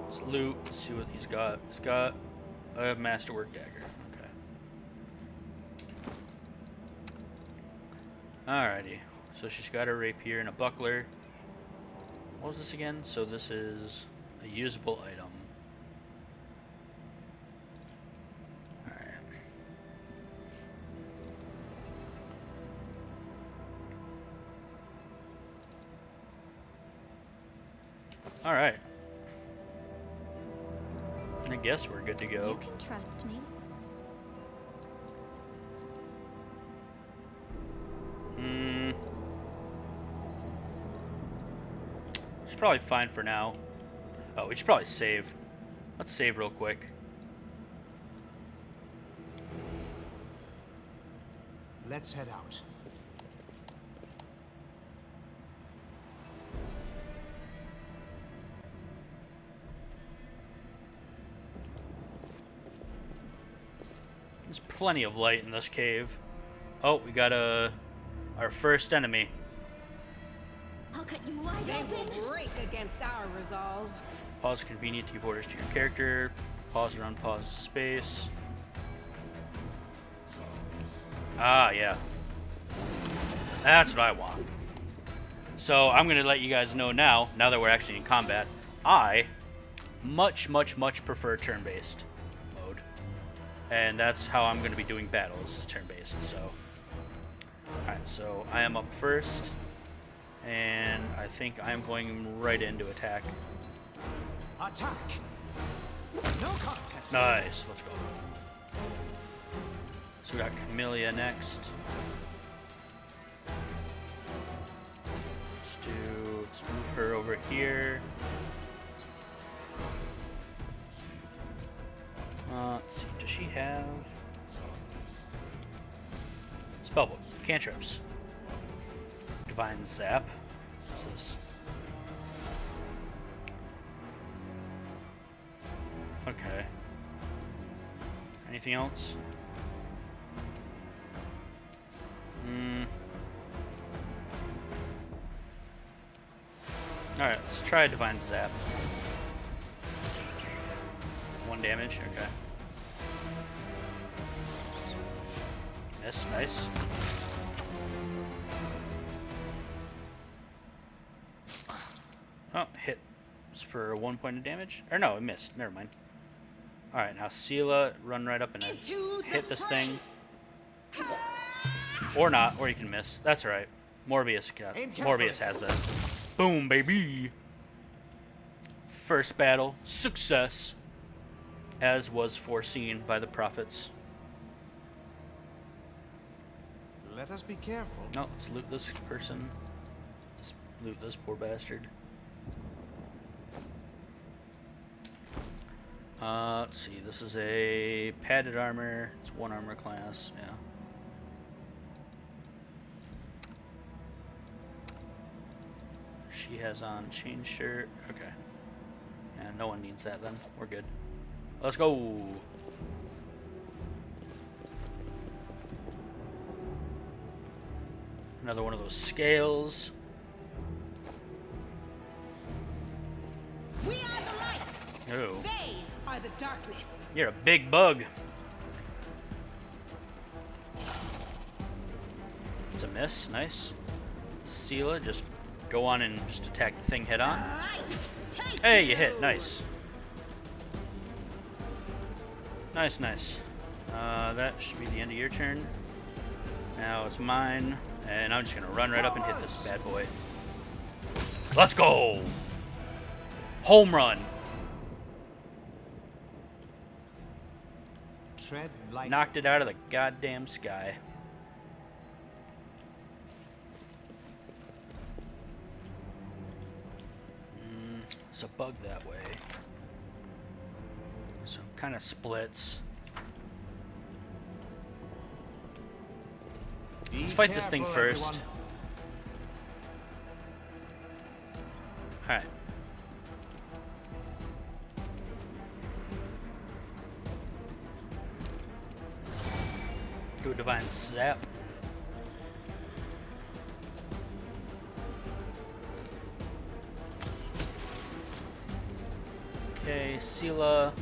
Let's loot, let's see what he's got. He's got a masterwork dagger. Okay. Alrighty. So she's got a rapier and a buckler. What was this again? So this is a usable item. Alright. Alright. I guess we're good to go. You can trust me. It's probably fine for now. Oh, we should probably save. Let's save real quick. Let's head out. There's plenty of light in this cave. Oh, we got our first enemy. I'll cut you wide They open. will break against our resolve. Pause convenient to give orders to your character. Pause or unpause space. Ah, yeah. That's what I want. So I'm going to let you guys know now that we're actually in combat, I much prefer turn-based mode. And that's how I'm going to be doing battles, is turn-based. So, alright, so I am up first. And I think I'm going right into attack. Attack! No contest! Nice, let's go. So we got Camellia next. Let's move her over here. Let's see, does she have spellbook, cantrips, divine zap? What's this? Okay. Anything else? Alright, let's try Divine Zap. 1 damage, okay. Miss, nice. Oh, hit for 1 point of damage. Or no, it missed. Never mind. Alright, now Sela, run right up and hit this thing. Or not, or you can miss. That's alright. Morbius has this. Boom, baby! First battle, success! As was foreseen by the prophets. Let us be careful. No, let's loot this person. Let's loot this poor bastard. Let's see, this is a padded armor. It's 1 armor class, yeah. She has on chain shirt. Okay. Yeah, no one needs that then. We're good. Let's go! Another one of those scales. We are the light. Oh. They are the darkness. You're a big bug. It's a miss. Nice. Sela, just go on and just attack the thing head on. Hey, you hit. Nice. Nice, nice. That should be the end of your turn. Now it's mine. And I'm just going to run right up and hit this bad boy. Let's go! Home run! Tread lightly. Knocked it out of the goddamn sky. It's a bug that way. So it kind of splits. Let's fight this thing first. Alright. Do a Divine Zap. Okay, Sela.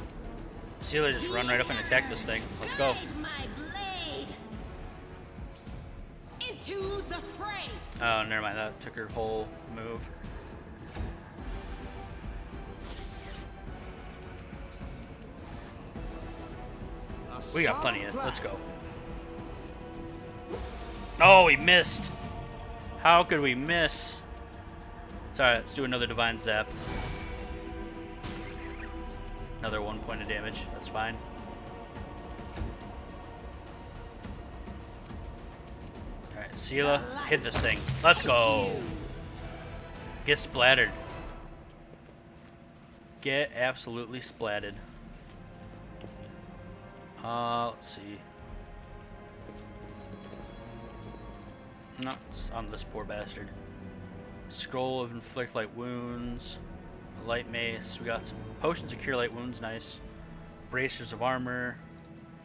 Sela, just run right up and attack this thing. Let's go. Into the fray. Oh, never mind. That took her whole move. We got plenty of it. Let's go. Oh, he missed. How could we miss? It's alright. Let's do another Divine Zap. Another 1 point of damage. That's fine. Alright, Sela, hit this thing. Let's go. Get splattered. Get absolutely splatted. Let's see. No, it's on this poor bastard. Scroll of Inflict Light Wounds. A light mace. We got some potions of Cure Light Wounds. Nice. Bracers of Armor.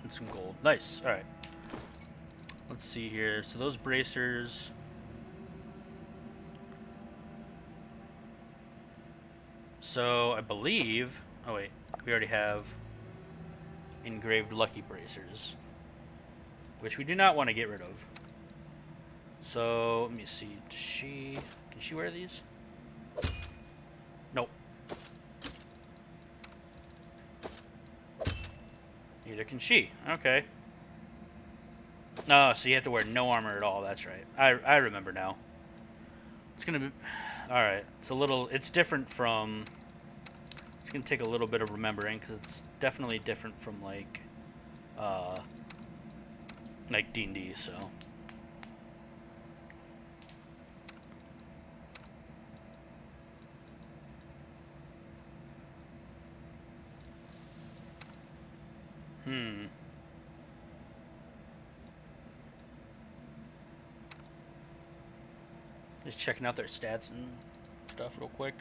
And some gold. Nice. Alright. Let's see here. So those bracers. So I believe. Oh, wait. We already have engraved Lucky Bracers, which we do not want to get rid of. So let me see. Can she wear these? Nope. Neither can she. Okay. No, so you have to wear no armor at all. That's right. I remember now. It's gonna be all right. It's different from. It's gonna take a little bit of remembering because it's definitely different from like D&D. So. Just checking out their stats and stuff real quick.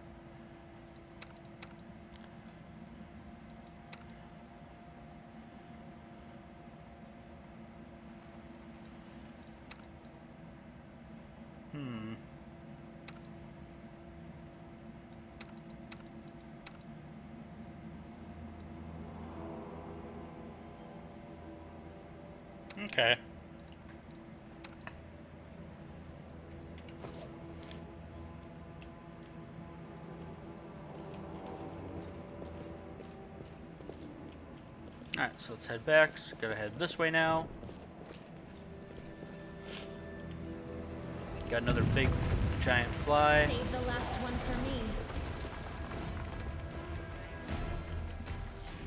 Okay. Alright, so let's head back. So gotta head this way now. Got another big giant fly. Save the last one for me.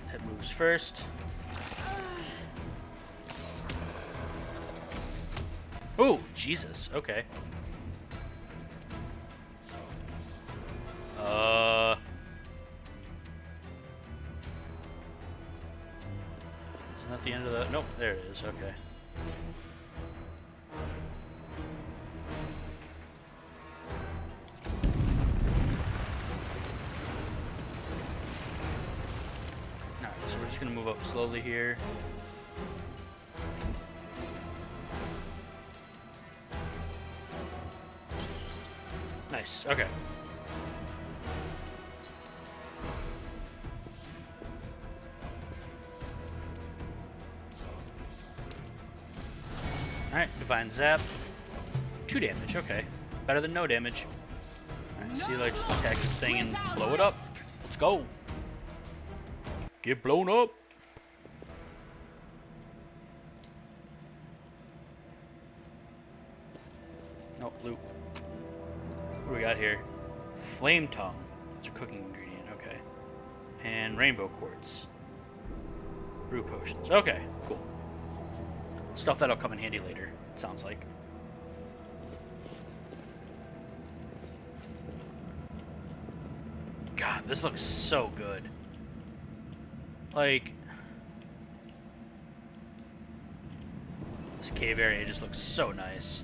Head moves first. Oh, Jesus. Okay. Isn't that the end of the... Nope, there it is. Okay. Alright, so we're just gonna move up slowly here. Nice, okay. Alright, Divine Zap. 2 damage, okay. Better than no damage. Alright, Sealer, just attack this thing and blow it up. Let's go. Get blown up. Nope, loop. What do we got here? Flame Tongue. It's a cooking ingredient, okay. And Rainbow Quartz. Brew Potions. Okay, cool. Stuff that'll come in handy later, it sounds like. God, this looks so good. Like, this cave area just looks so nice.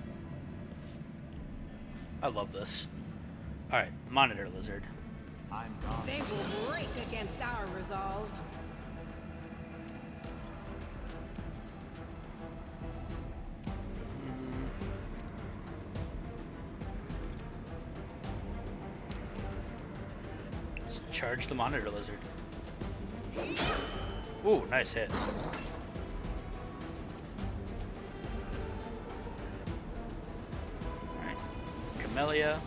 I love this. Alright, Monitor Lizard. I'm gone. They will break against our resolve. Let's charge the Monitor Lizard. Ooh, nice hit. Alright, Camellia.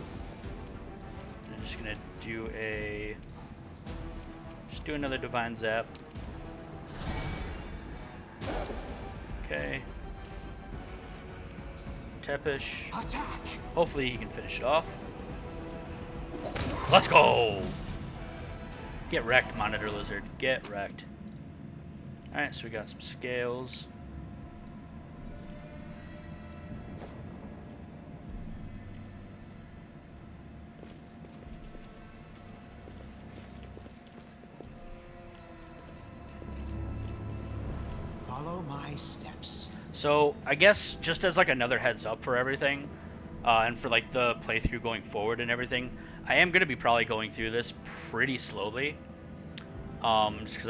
I'm just gonna do a... Just do another Divine Zap. Okay. Tepish. Attack! Hopefully he can finish it off. Let's go! Get wrecked, Monitor Lizard. Get wrecked. Alright, so we got some scales. Follow my steps. So, I guess just as like another heads up for everything, and for like the playthrough going forward and everything, I am going to be probably going through this pretty slowly. Just because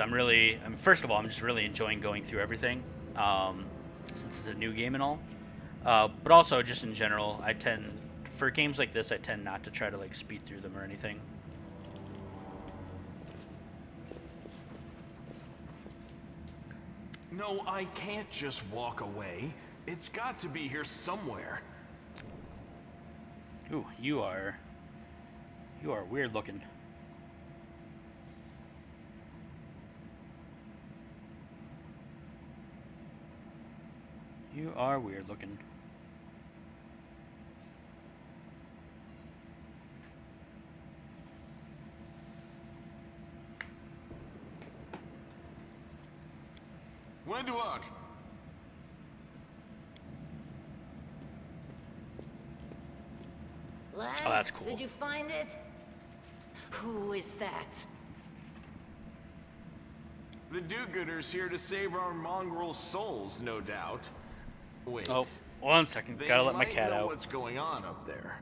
first of all, I'm just really enjoying going through everything, since it's a new game and all. But also, just in general, for games like this, I tend not to try to like speed through them or anything. No, I can't just walk away. It's got to be here somewhere. Ooh, you are weird looking. You are weird looking. WotR. Lad, Oh, that's cool. Did you find it? Who is that? The do-gooders here to save our mongrel souls, no doubt. Wait. Oh, 1 second. They Gotta let my might cat know out. what's going on up there.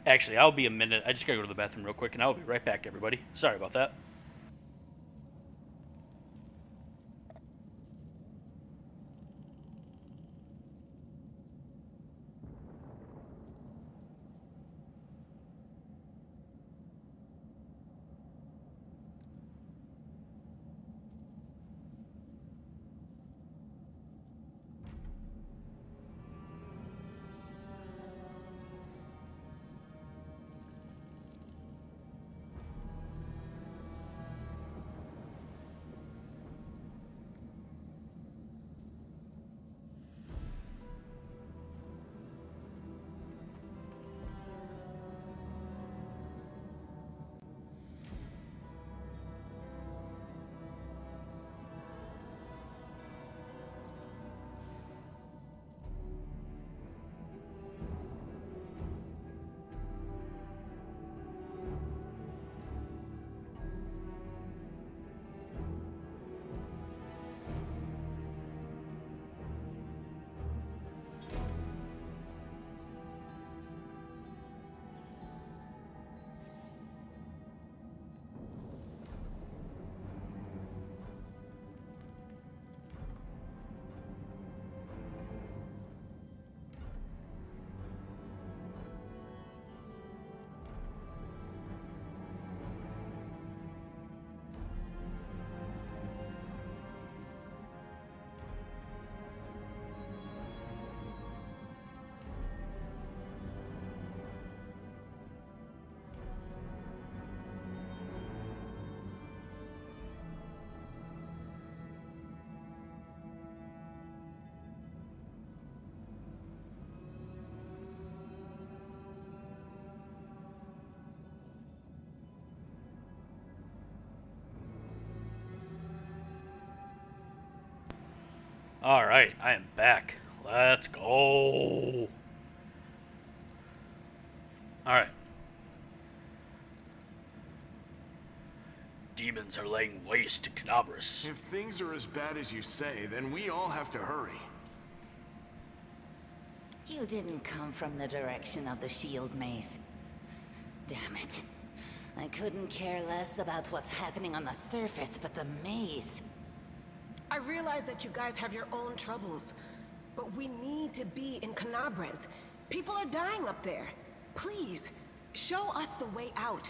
Actually, I'll be a minute. I just gotta go to the bathroom real quick, and I'll be right back, everybody. Sorry about that. Alright, I am back. Let's go. Alright. Demons are laying waste to Canabras. If things are as bad as you say, then we all have to hurry. You didn't come from the direction of the shield maze. Damn it. I couldn't care less about what's happening on the surface, but the maze. I realize that you guys have your own troubles, but we need to be in Canabras. People are dying up there. Please, show us the way out.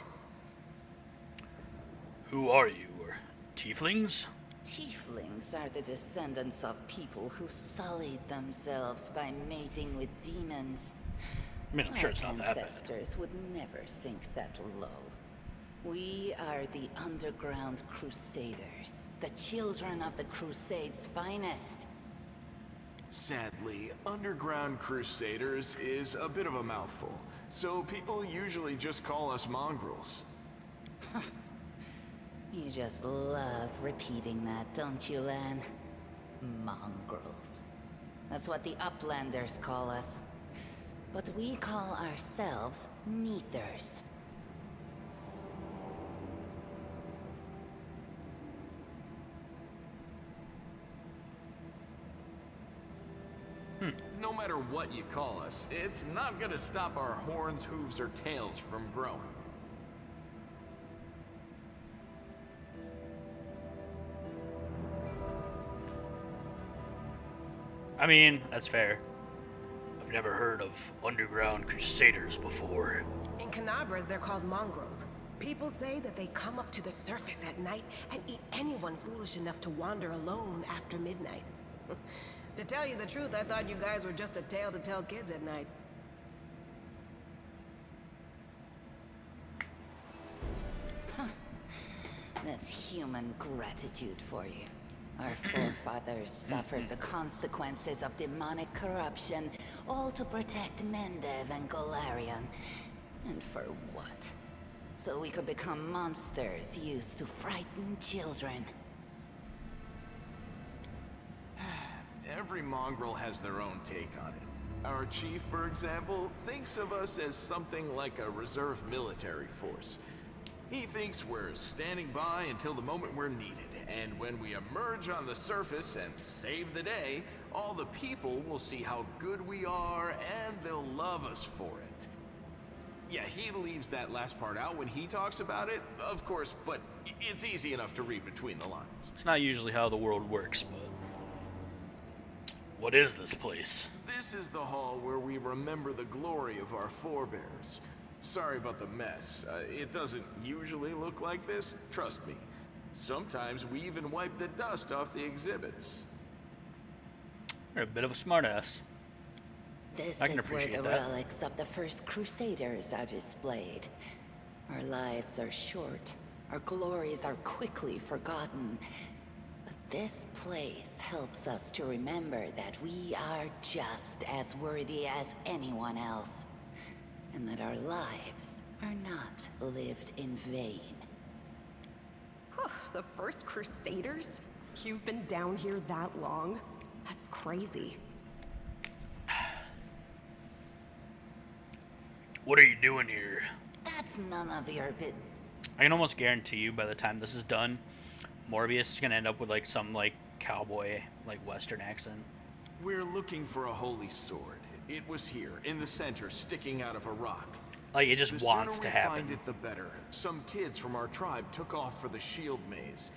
Who are you? Tieflings? Tieflings are the descendants of people who sullied themselves by mating with demons. I mean, I'm sure it's not that bad. Ancestors would never sink that low. We are the Underground Crusaders, the children of the Crusades' finest. Sadly, Underground Crusaders is a bit of a mouthful, so people usually just call us mongrels. You just love repeating that, don't you, Lan? Mongrels. That's what the Uplanders call us. But we call ourselves Neathers. No matter what you call us, it's not gonna stop our horns, hooves, or tails from growing. I mean, that's fair. I've never heard of Underground Crusaders before. In Canabras, they're called mongrels. People say that they come up to the surface at night and eat anyone foolish enough to wander alone after midnight. To tell you the truth, I thought you guys were just a tale to tell kids at night. That's human gratitude for you. Our forefathers suffered the consequences of demonic corruption, all to protect Mendev and Golarion. And for what? So we could become monsters used to frighten children. Every mongrel has their own take on it. Our chief, for example, thinks of us as something like a reserve military force. He thinks we're standing by until the moment we're needed, and when we emerge on the surface and save the day, all the people will see how good we are, and they'll love us for it. Yeah, he leaves that last part out when he talks about it, of course, but it's easy enough to read between the lines. It's not usually how the world works, but... What is this place? This is the hall where we remember the glory of our forebears. Sorry about the mess. It doesn't usually look like this, trust me. Sometimes we even wipe the dust off the exhibits. You're a bit of a smartass. This I can is where appreciate the that. relics of the first Crusaders are displayed. Our lives are short. Our glories are quickly forgotten. But this place helps us to remember that we are just as worthy as anyone else. And that our lives are not lived in vain. The first Crusaders? You've been down here that long? That's crazy. What are you doing here? That's none of your bit. I can almost guarantee you by the time this is done, Morbius is gonna end up with like some like cowboy, like western accent. We're looking for a holy sword. It was here, in the center, sticking out of a rock. Like it just wants to The sooner we happen. find it, the better. Some kids from our tribe took off for the shield maze.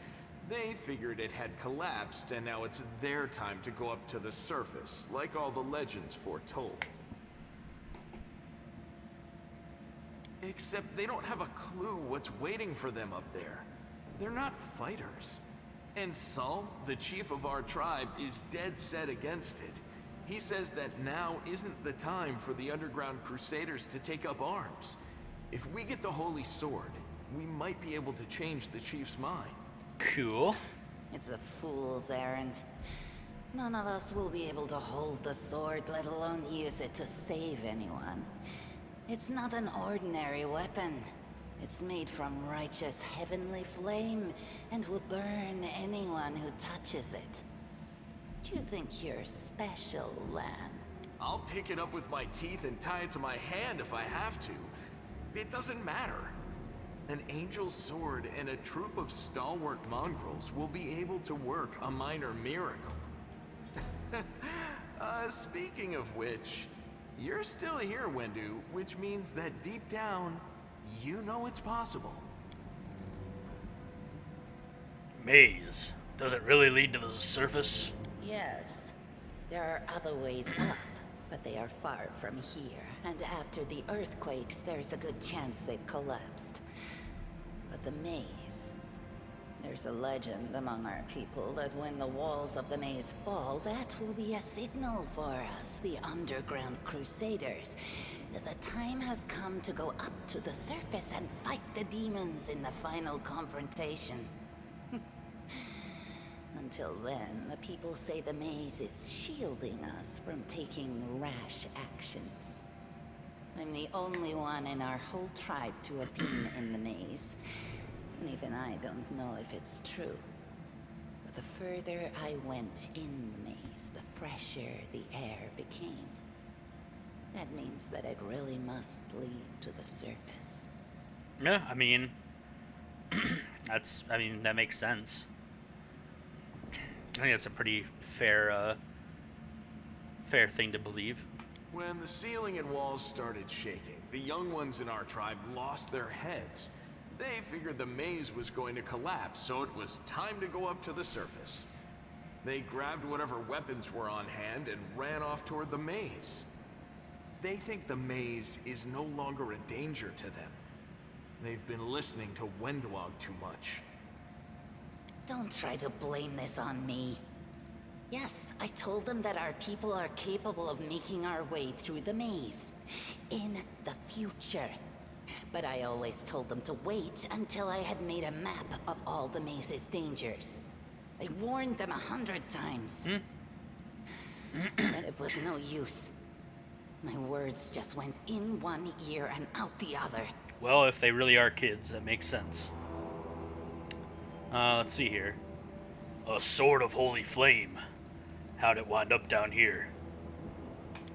They figured it had collapsed, and now it's their time to go up to the surface, like all the legends foretold. Except they don't have a clue what's waiting for them up there. They're not fighters. And Saul, the chief of our tribe, is dead set against it. He says that now isn't the time for the Underground Crusaders to take up arms. If we get the Holy Sword, we might be able to change the chief's mind. Cool. It's a fool's errand. None of us will be able to hold the sword, let alone use it to save anyone. It's not an ordinary weapon. It's made from righteous heavenly flame and will burn anyone who touches it. You think you're special, Lan? I'll pick it up with my teeth and tie it to my hand if I have to. It doesn't matter. An angel's sword and a troop of stalwart mongrels will be able to work a minor miracle. Speaking of which, you're still here, Wendu, which means that deep down, you know it's possible. Maze. Does it really lead to the surface? Yes. There are other ways up, but they are far from here. And after the earthquakes, there's a good chance they've collapsed. But the maze... There's a legend among our people that when the walls of the maze fall, that will be a signal for us, the underground crusaders, that the time has come to go up to the surface and fight the demons in the final confrontation. Until then, the people say the maze is shielding us from taking rash actions. I'm the only one in our whole tribe to have been in the maze. And even I don't know if it's true. But the further I went in the maze, the fresher the air became. That means that it really must lead to the surface. Yeah, I mean, that makes sense. I think that's a pretty fair thing to believe. When the ceiling and walls started shaking, the young ones in our tribe lost their heads. They figured the maze was going to collapse, so it was time to go up to the surface. They grabbed whatever weapons were on hand and ran off toward the maze. They think the maze is no longer a danger to them. They've been listening to Wendwog too much. Don't try to blame this on me. Yes, I told them that our people are capable of making our way through the maze. In the future. But I always told them to wait until I had made a map of all the maze's dangers. I warned them 100 times. But it was no use. My words just went in one ear and out the other. Well, if they really are kids, that makes sense. Let's see here. A sword of holy flame. How'd it wind up down here?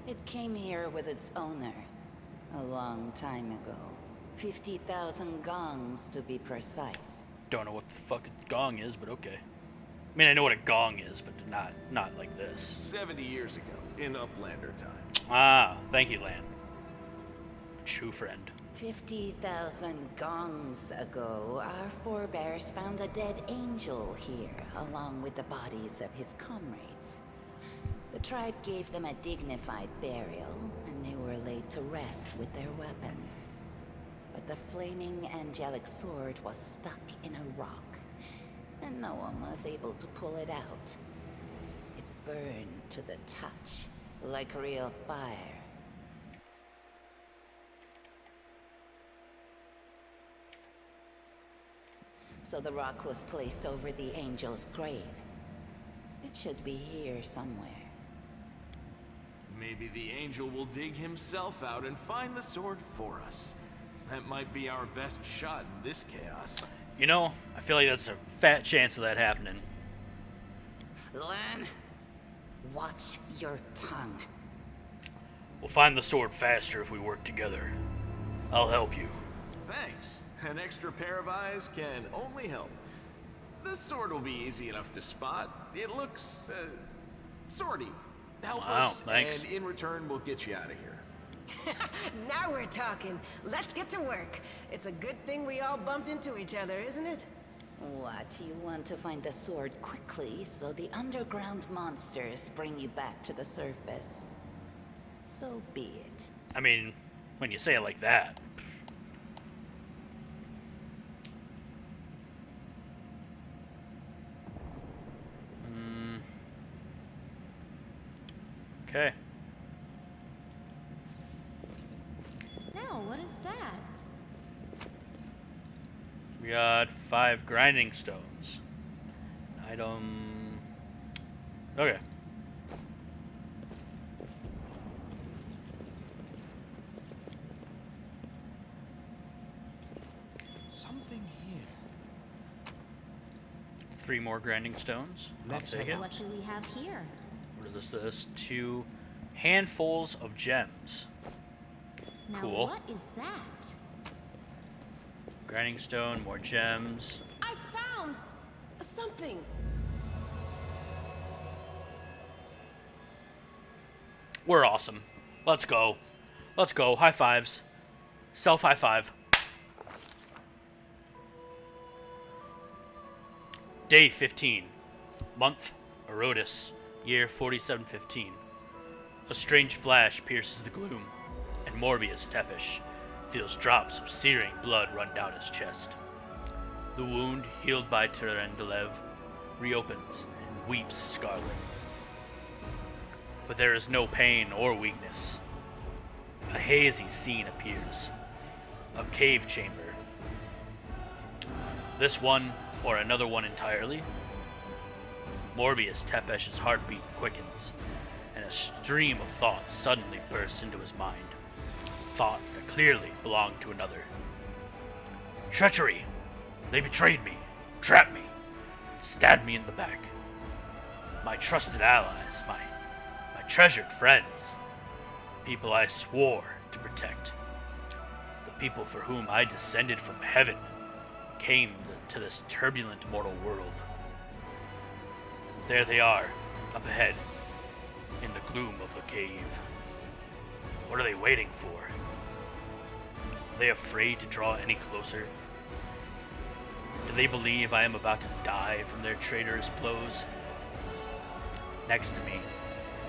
It came here with its owner. A long time ago. 50,000 gongs to be precise. Don't know what the fuck a gong is, but okay. I mean, I know what a gong is, but not like this. 70 years ago, in Uplander time. Ah, thank you, Lan. True friend. 50,000 gongs ago, our forebears found a dead angel here, along with the bodies of his comrades. The tribe gave them a dignified burial, and they were laid to rest with their weapons. But the flaming angelic sword was stuck in a rock, and no one was able to pull it out. It burned to the touch, like real fire. So the rock was placed over the angel's grave. It should be here somewhere. Maybe the angel will dig himself out and find the sword for us. That might be our best shot in this chaos. You know, I feel like that's a fat chance of that happening. Lan, watch your tongue. We'll find the sword faster if we work together. I'll help you. Thanks. An extra pair of eyes can only help. The sword will be easy enough to spot. It looks, swordy. Help us, thanks. and in return, we'll get you out of here. Now we're talking. Let's get to work. It's a good thing we all bumped into each other, isn't it? What, you want to find the sword quickly so the underground monsters bring you back to the surface? So be it. I mean, when you say it like that. Okay. Now, what is that? We got 5 grinding stones. Item. Okay. Something here. 3 more grinding stones. I'll take it. What do we have here? What is this? 2 handfuls of gems. Now Cool. what is that? Grinding stone, more gems. I found something. We're awesome. Let's go. Let's go. High fives. Self high five. Day 15. Month, Erodus. Year 4715. A strange flash pierces the gloom, and Morbius Tepish feels drops of searing blood run down his chest. The wound, healed by Terendelev, reopens and weeps scarlet. But there is no pain or weakness. A hazy scene appears. A cave chamber. This one, or another one entirely? Morbius Tepesh's heartbeat quickens, and a stream of thoughts suddenly bursts into his mind. Thoughts that clearly belong to another. Treachery! They betrayed me, trapped me, stabbed me in the back. My trusted allies, my treasured friends, people I swore to protect, the people for whom I descended from heaven, came to this turbulent mortal world. There they are, up ahead, in the gloom of the cave. What are they waiting for? Are they afraid to draw any closer? Do they believe I am about to die from their traitorous blows? Next to me,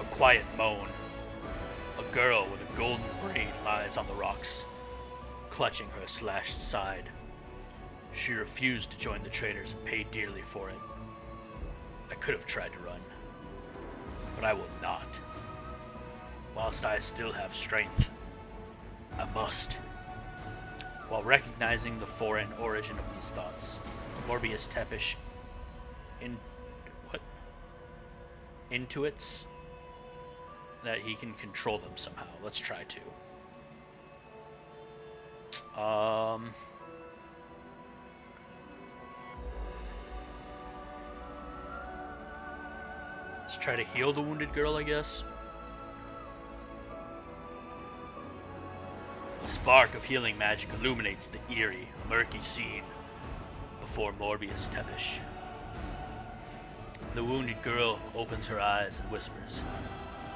a quiet moan. A girl with a golden braid lies on the rocks, clutching her slashed side. She refused to join the traitors and pay dearly for it. I could have tried to run, but I will not. Whilst I still have strength, I must. While recognizing the foreign origin of these thoughts, Morbius Tepish intuits that he can control them somehow. Let's try to. Let's try to heal the wounded girl, I guess. A spark of healing magic illuminates the eerie, murky scene before Morbius Tepish. The wounded girl opens her eyes and whispers,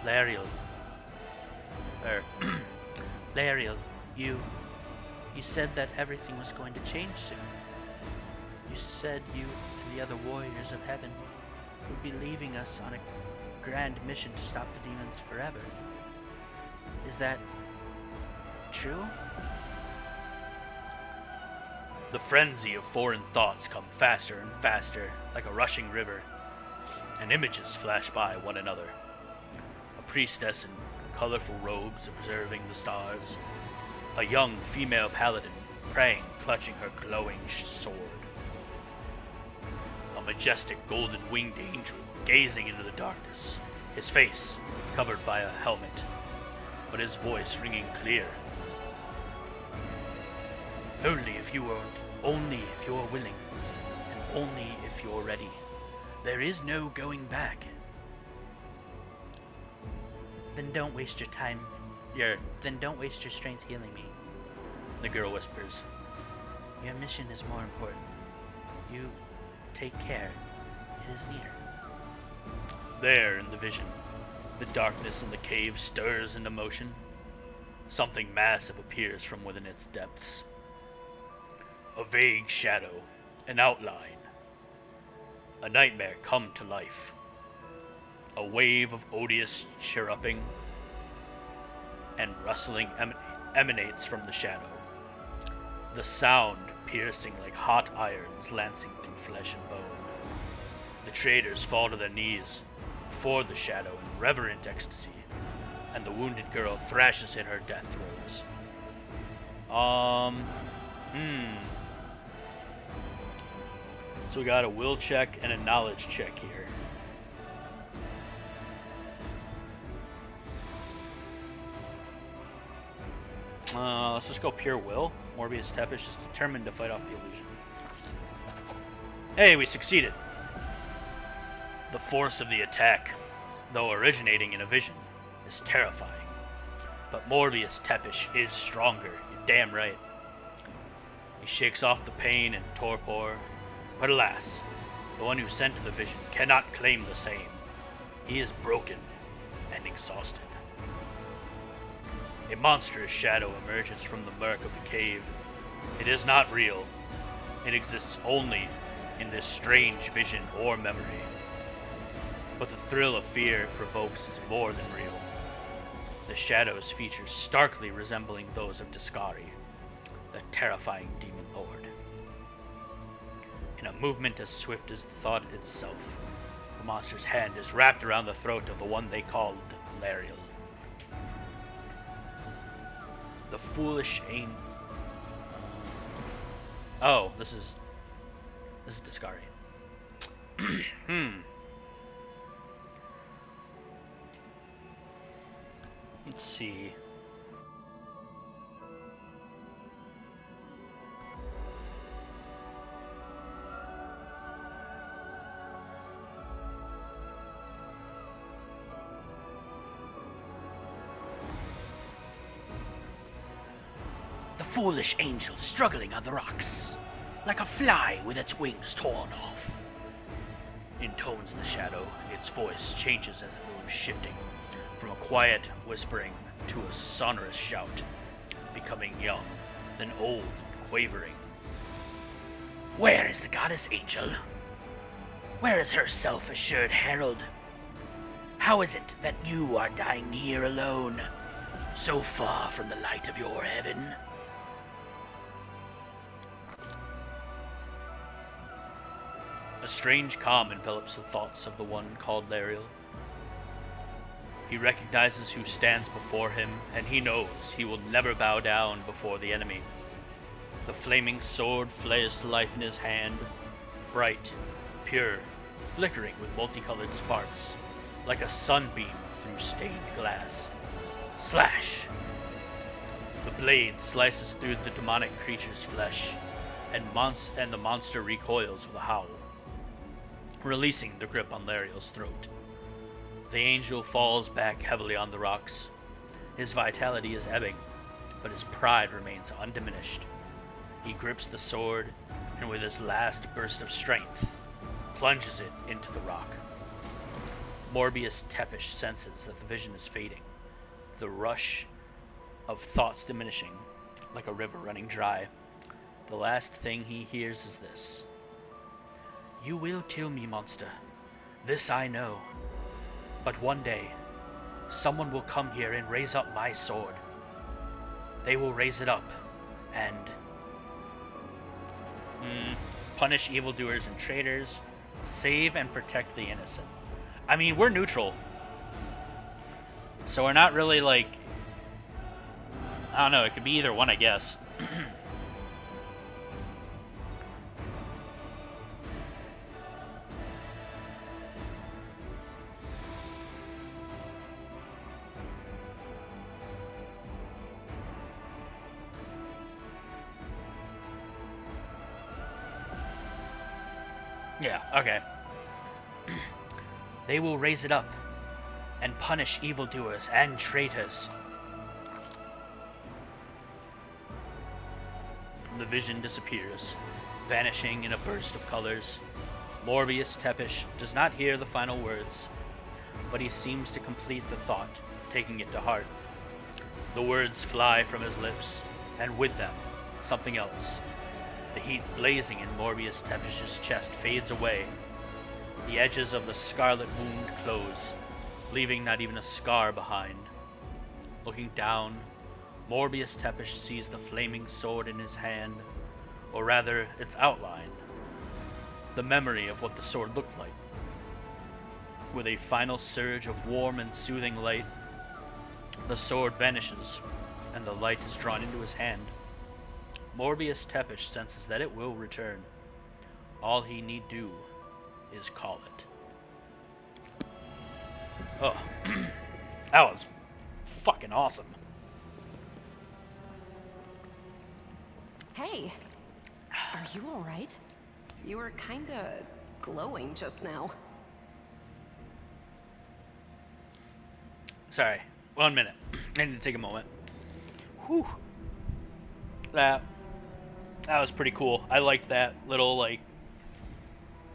Lariel, you said that everything was going to change soon. You said you and the other warriors of heaven would be leaving us on a grand mission to stop the demons forever. Is that true? The frenzy of foreign thoughts come faster and faster, like a rushing river, and images flash by one another. A priestess in colorful robes observing the stars, a young female paladin praying, clutching her glowing sword, a majestic golden winged angel gazing into the darkness, his face covered by a helmet, but his voice ringing clear. Only if you are willing, and only if you're ready. There is no going back. Then don't waste your time. Then don't waste your strength healing me. The girl whispers. Your mission is more important. You take care. It is near. There in the vision, the darkness in the cave stirs into motion. Something massive appears from within its depths. A vague shadow, an outline, a nightmare come to life. A wave of odious chirruping and rustling emanates from the shadow. The sound piercing like hot irons lancing through flesh and bone. The traders fall to their knees before the shadow in reverent ecstasy, and the wounded girl thrashes in her death throes. So we got a will check and a knowledge check here. Let's just go pure will. Morbius Tepish is determined to fight off the illusion. Hey, we succeeded. The force of the attack, though originating in a vision, is terrifying. But Morbius Tepish is stronger, you're damn right. He shakes off the pain and torpor, but alas, the one who sent the vision cannot claim the same. He is broken and exhausted. A monstrous shadow emerges from the murk of the cave. It is not real. It exists only in this strange vision or memory. But the thrill of fear it provokes is more than real. The shadow's features starkly resembling those of Discari, the terrifying demon lord. In a movement as swift as thought itself, the monster's hand is wrapped around the throat of the one they called Lariel. The foolish aim. Oh, this is Discari. Let's see. The foolish angel struggling on the rocks, like a fly with its wings torn off. Intones the shadow, its voice changes as it moves, shifting from a quiet whispering to a sonorous shout, becoming young, then old and quavering. Where is the goddess angel? Where is her self-assured herald? How is it that you are dying here alone, so far from the light of your heaven? A strange calm envelops the thoughts of the one called Lariel. He recognizes who stands before him, and he knows he will never bow down before the enemy. The flaming sword flares to life in his hand, bright, pure, flickering with multicolored sparks, like a sunbeam through stained glass. Slash! The blade slices through the demonic creature's flesh, and the monster recoils with a howl, releasing the grip on Lariel's throat. The angel falls back heavily on the rocks. His vitality is ebbing, but his pride remains undiminished. He grips the sword, and with his last burst of strength, plunges it into the rock. Morbius Tepish senses that the vision is fading, the rush of thoughts diminishing, like a river running dry. The last thing he hears is this. You will kill me, monster. This I know. But one day, someone will come here and raise up my sword. They will raise it up and punish evildoers and traitors, save and protect the innocent. I mean, we're neutral. So we're not really like... I don't know, it could be either one, I guess. Yeah, okay. They will raise it up and punish evildoers and traitors. The vision disappears, vanishing in a burst of colors. Morbius Tepish does not hear the final words, but he seems to complete the thought, taking it to heart. The words fly from his lips, and with them, something else. The heat blazing in Morbius Tepish's chest fades away. The edges of the scarlet wound close, leaving not even a scar behind. Looking down, Morbius Tepish sees the flaming sword in his hand, or rather, its outline. The memory of what the sword looked like. With a final surge of warm and soothing light, the sword vanishes, and the light is drawn into his hand. Morbius Tepish senses that it will return. All he need do is call it. Oh, that was fucking awesome. Hey, are you alright? You were kinda glowing just now. Sorry. 1 minute. I need to take a moment. Whew. That was pretty cool. I liked that little, like,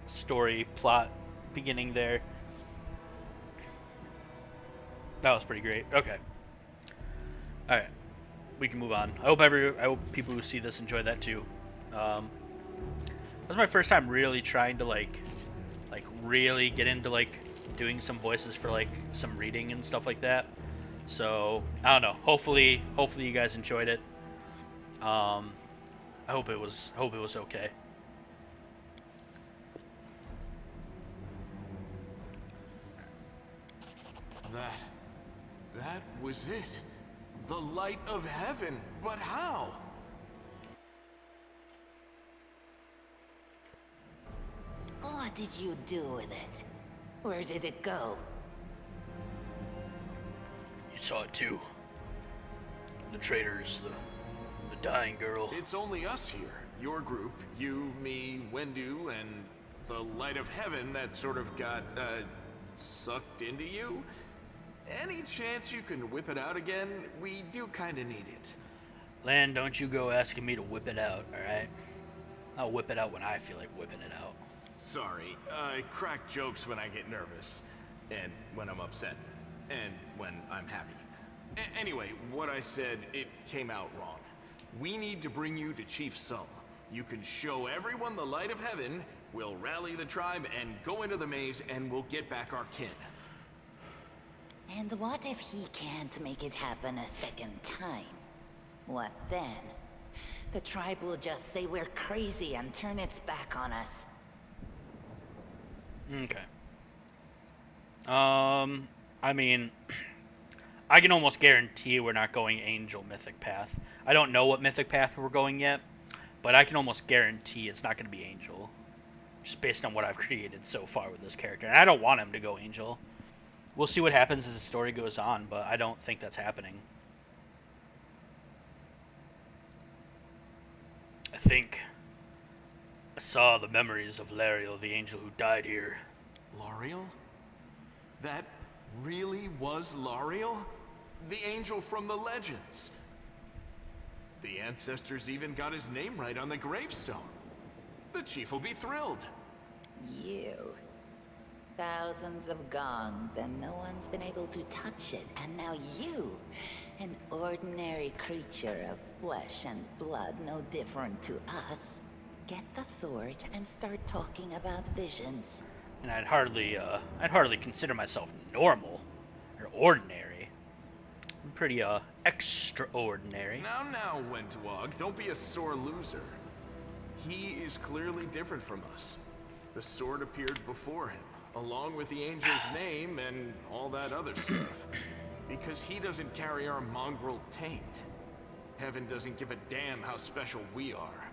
story plot beginning there. That was pretty great. Okay. Alright. We can move on. I hope people who see this enjoy that too. That was my first time really trying to like really get into like doing some voices for like some reading and stuff like that. So I don't know. Hopefully you guys enjoyed it. I hope it was okay. That was it. The light of heaven. But how? What did you do with it? Where did it go? You saw it too. The traitors, the dying girl. It's only us here. Your group, you, me, Wendu, and the light of heaven that sort of got, sucked into you. Any chance you can whip it out again? We do kinda need it. Lan, don't you go asking me to whip it out, alright? I'll whip it out when I feel like whipping it out. Sorry, I crack jokes when I get nervous, and when I'm upset, and when I'm happy. Anyway, what I said, it came out wrong. We need to bring you to Chief Sull. You can show everyone the light of heaven, we'll rally the tribe and go into the maze, and we'll get back our kin. And what if he can't make it happen a second time? What then? The tribe will just say we're crazy and turn its back on us. Okay. I mean, I can almost guarantee we're not going Angel Mythic Path. I don't know what Mythic Path we're going yet, but I can almost guarantee it's not going to be Angel. Just based on what I've created so far with this character. And I don't want him to go Angel. We'll see what happens as the story goes on, but I don't think that's happening. I think I saw the memories of Lariel, the angel who died here. Lariel? That really was Lariel? The angel from the legends. The ancestors even got his name right on the gravestone. The chief will be thrilled. You. Thousands of gongs and no one's been able to touch it. And now you, an ordinary creature of flesh and blood, no different to us, get the sword and start talking about visions. And I'd hardly consider myself normal or ordinary. I'm pretty extraordinary. Now, Wentwog, don't be a sore loser. He is clearly different from us. The sword appeared before him, along with the angel's name and all that other stuff. Because he doesn't carry our mongrel taint. Heaven doesn't give a damn how special we are.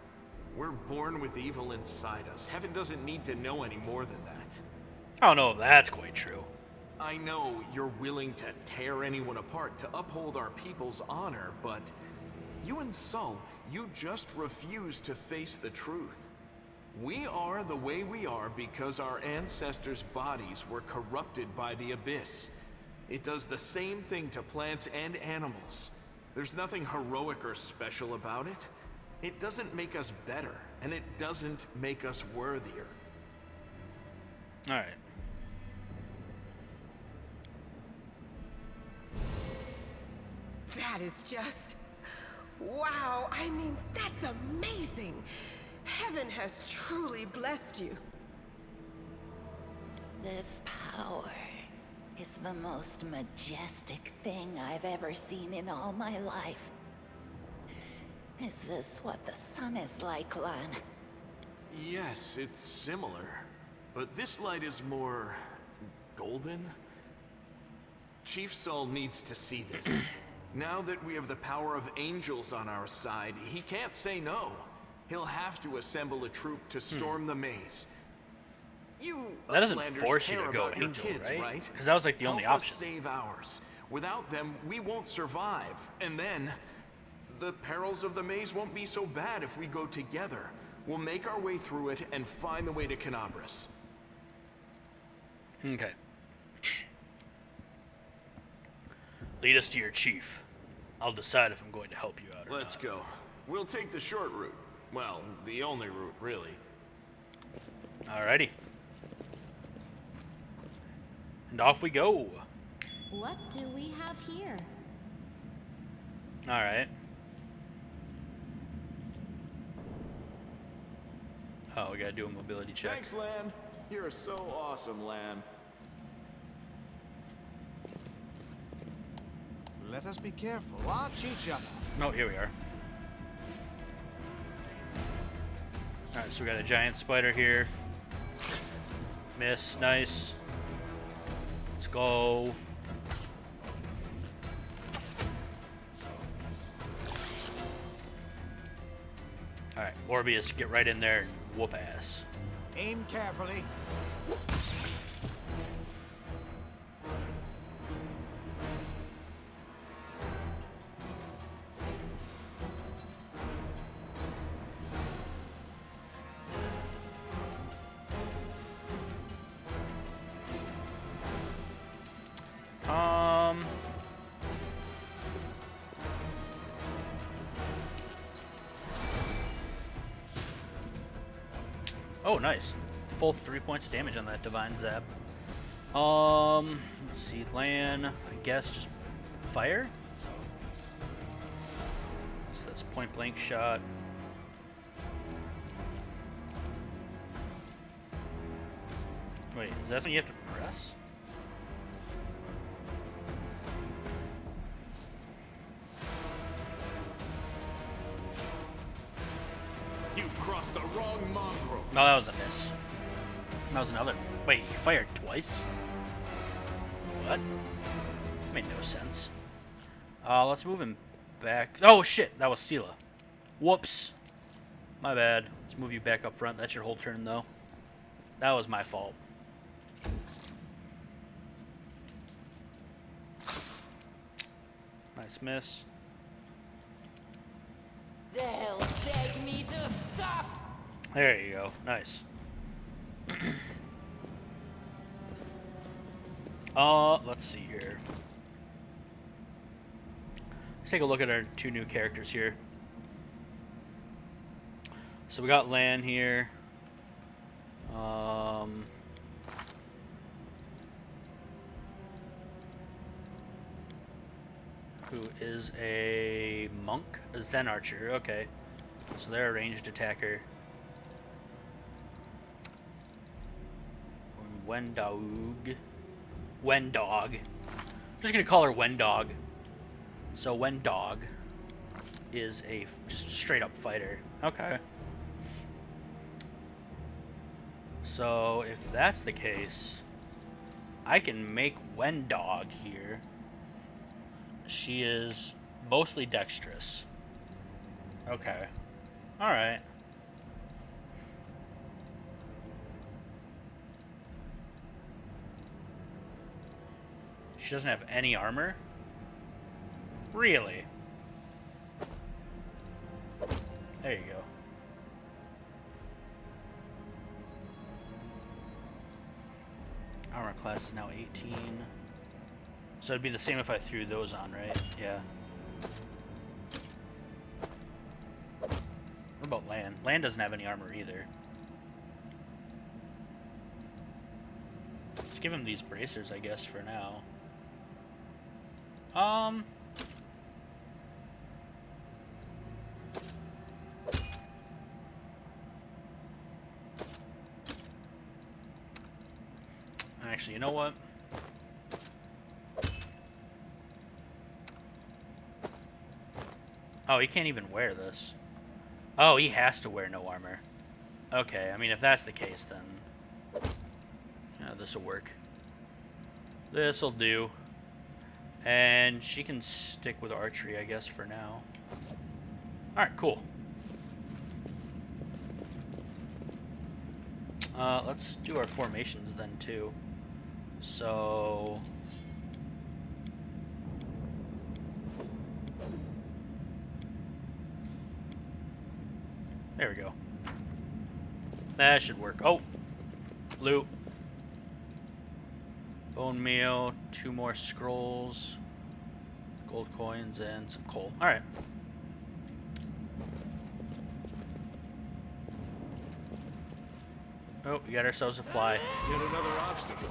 We're born with evil inside us. Heaven doesn't need to know any more than that. I don't know if that's quite true. I know you're willing to tear anyone apart to uphold our people's honor, but you and Sull, you just refuse to face the truth. We are the way we are because our ancestors' bodies were corrupted by the Abyss. It does the same thing to plants and animals. There's nothing heroic or special about it. It doesn't make us better, and it doesn't make us worthier. Alright. That is just... wow, I mean, that's amazing! Heaven has truly blessed you. This power is the most majestic thing I've ever seen in all my life. Is this what the sun is like, Lan? Yes, it's similar. But this light is more... golden? Chief Sull needs to see this. Now that we have the power of angels on our side, he can't say no. He'll have to assemble a troop to storm the maze. You that doesn't Uplanders force you care to go about your Angel, kids, right? Because that was like the only Help us option. save ours. Without them, we won't survive. And then, the perils of the maze won't be so bad if we go together. We'll make our way through it and find the way to Canabras. Okay. Lead us to your chief. I'll decide if I'm going to help you out or Let's not. go. We'll take the short route. Well, the only route, really. Alrighty. And off we go. What do we have here? Alright. Oh, we gotta do a mobility check. Thanks, Lan. You're so awesome, Lan. Let us be careful. Watch each other. No, here we are. Alright, so we got a giant spider here. Miss, nice. Let's go. Alright, Orbeus, get right in there and whoop ass. Aim carefully. Oh, nice. Full 3 points of damage on that Divine Zap. Let's see. Lan, I guess just fire? So that's point blank shot. Wait, is that something you have to press? You've crossed the wrong mongrel. No, that was a miss. That was another. Wait, he fired twice? What? Made no sense. Let's move him back. Oh shit, that was Sela. Whoops. My bad. Let's move you back up front. That's your whole turn though. That was my fault. Nice miss. They'll beg me to stop. There you go. Nice. Let's see here. Let's take a look at our two new characters here. So we got Lan here. Who is a monk? A Zen archer. Okay. So they're a ranged attacker. Wendog. Wendog. I'm just gonna call her Wendog. So Wendog is a just straight up fighter. Okay. So if that's the case, I can make Wendog here. She is mostly dexterous. Okay. Alright. She doesn't have any armor? Really? There you go. Armor class is now 18. So it'd be the same if I threw those on, right? Yeah. What about Lan? Lan doesn't have any armor either. Let's give him these bracers, I guess, for now. Actually, you know what? Oh, he can't even wear this. Oh, he has to wear no armor. Okay, I mean, if that's the case, then... yeah, this'll work. This'll do. And she can stick with archery, I guess, for now. Alright, cool. Let's do our formations then, too. So... there we go. That should work. Oh! Loot. Bone meal. 2 more scrolls. Gold coins and some coal. Alright. Oh, we got ourselves a fly. Yet another obstacle.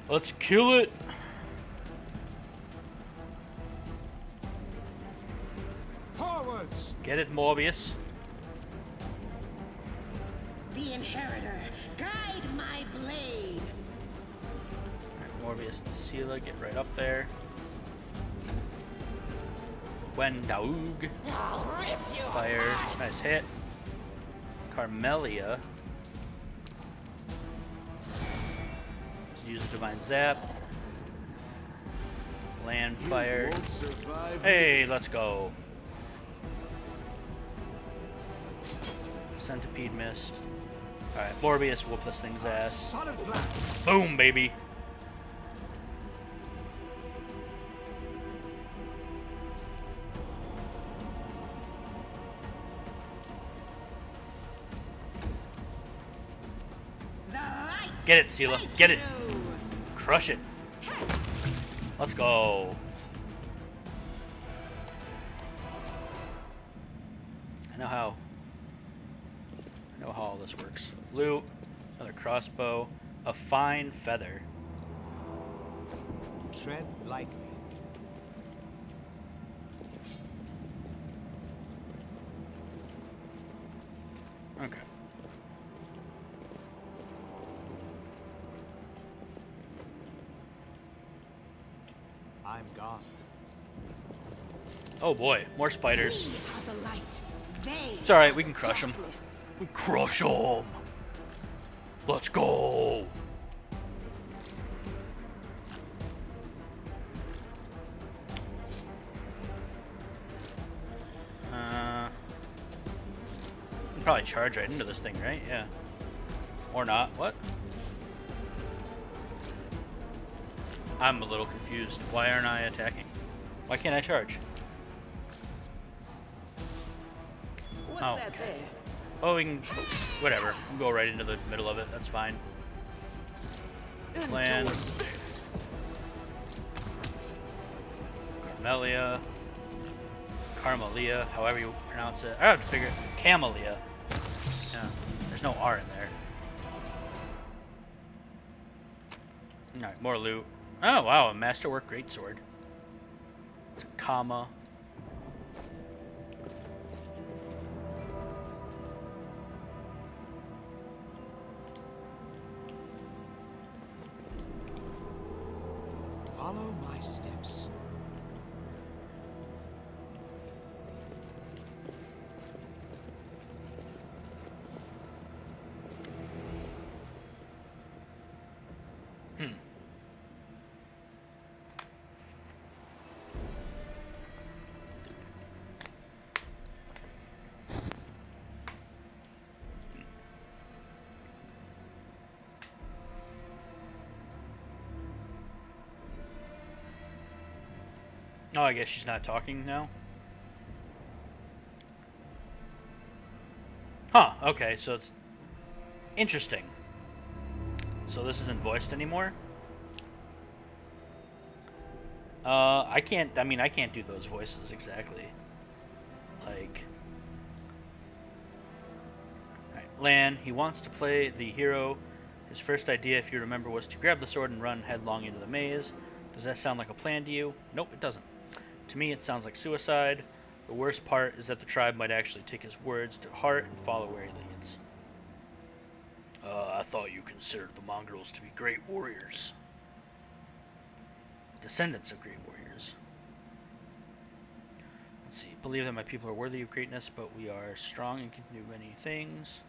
Let's kill it! Forwards! Get it, Morbius. The Inheritor, guide my blade. Alright, Morbius and Sela, get right up there. Wendaug. Fire. Nice hit. Carmelia. Use a Divine Zap. Land fire. Hey, let's go. Centipede missed. Alright, Morbius, whoop this thing's ass. Boom, baby. Get it, Sela. Get it. Crush it. Let's go. I know how all this works. Loot, another crossbow, a fine feather. Tread lightly. Okay. I'm gone. Oh boy, more spiders. We are the light. They It's alright, are we the can crush them. darkness. We crush them. Let's go. We can probably charge right into this thing, right? Yeah. Or not. What? I'm a little confused. Why aren't I attacking? Why can't I charge? What's Oh, that okay. there? Oh, we can... Whatever. We'll go right into the middle of it. That's fine. Land. Carmelia. Carmelia, however you pronounce it. I have to figure it. Camellia. Yeah. There's no R in there. Alright, more loot. Oh, wow. A Masterwork Greatsword. It's a comma. Follow my steps. Oh, I guess she's not talking now. Huh, okay, so it's interesting. So this isn't voiced anymore? I can't do those voices exactly. Like... Alright, Lan, he wants to play the hero. His first idea, if you remember, was to grab the sword and run headlong into the maze. Does that sound like a plan to you? Nope, it doesn't. To me, it sounds like suicide. The worst part is that the tribe might actually take his words to heart and follow where he leads. I thought you considered the mongrels to be great warriors. Descendants of great warriors. Let's see. Believe that my people are worthy of greatness, but we are strong and can do many things.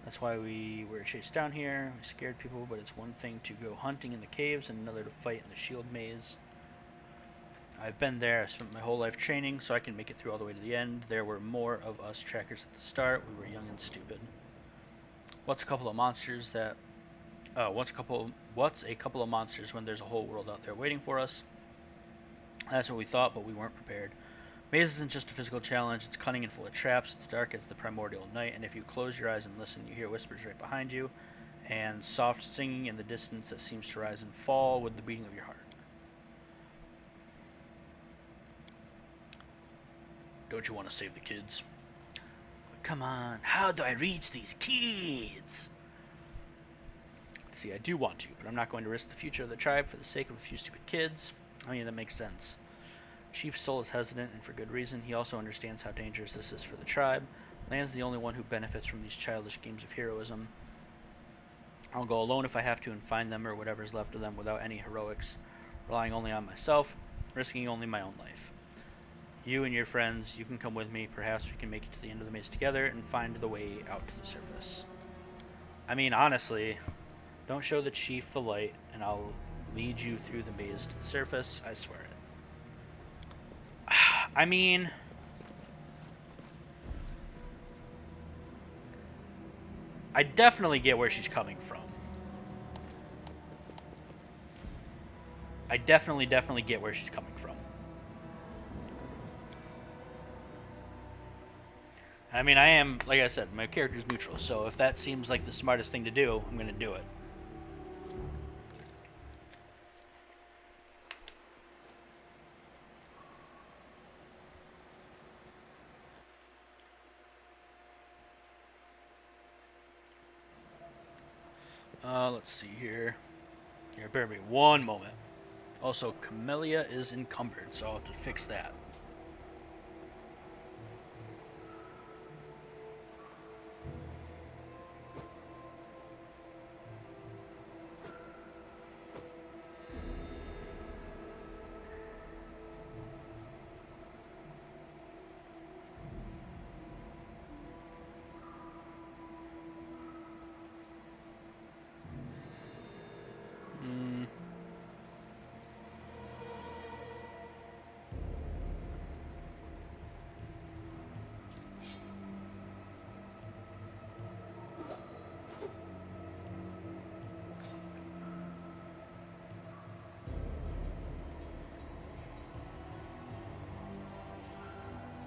That's why we were chased down here. We scared people, but it's one thing to go hunting in the caves and another to fight in the shield maze. I've been there. I've spent my whole life training, so I can make it through all the way to the end. There were more of us trackers at the start. We were young and stupid. What's a couple of monsters when there's a whole world out there waiting for us? That's what we thought, but we weren't prepared. Maze isn't just a physical challenge. It's cunning and full of traps. It's dark as the primordial night, and if you close your eyes and listen, you hear whispers right behind you. and soft singing in the distance that seems to rise and fall with the beating of your heart. Don't you want to save the kids? Come on, how do I reach these kids? See, I do want to, but I'm not going to risk the future of the tribe for the sake of a few stupid kids. I mean, that makes sense. Chief Soul is hesitant, and for good reason. He also understands how dangerous this is for the tribe. Lan's the only one who benefits from these childish games of heroism. I'll go alone if I have to and find them or whatever's left of them without any heroics, relying only on myself, risking only my own life. You and your friends, you can come with me. Perhaps we can make it to the end of the maze together and find the way out to the surface. I mean, honestly, don't show the chief the light, and I'll lead you through the maze to the surface. I swear it. I mean, I definitely get where she's coming from. I definitely get where she's coming from. I mean, I am, like I said, my character's neutral, so if that seems like the smartest thing to do, I'm going to do it. Let's see here. Here, bear with me one moment. Also, Camellia is encumbered, so I'll have to fix that.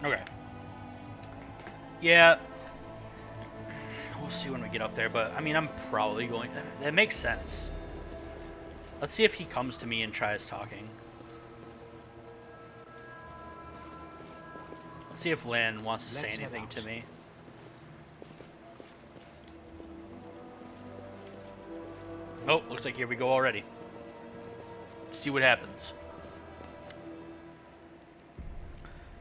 Okay. Yeah. We'll see when we get up there, but I mean, I'm probably going... That makes sense. Let's see if he comes to me and tries talking. Let's see if Lynn wants to say anything to me. Oh, looks like here we go already. See what happens.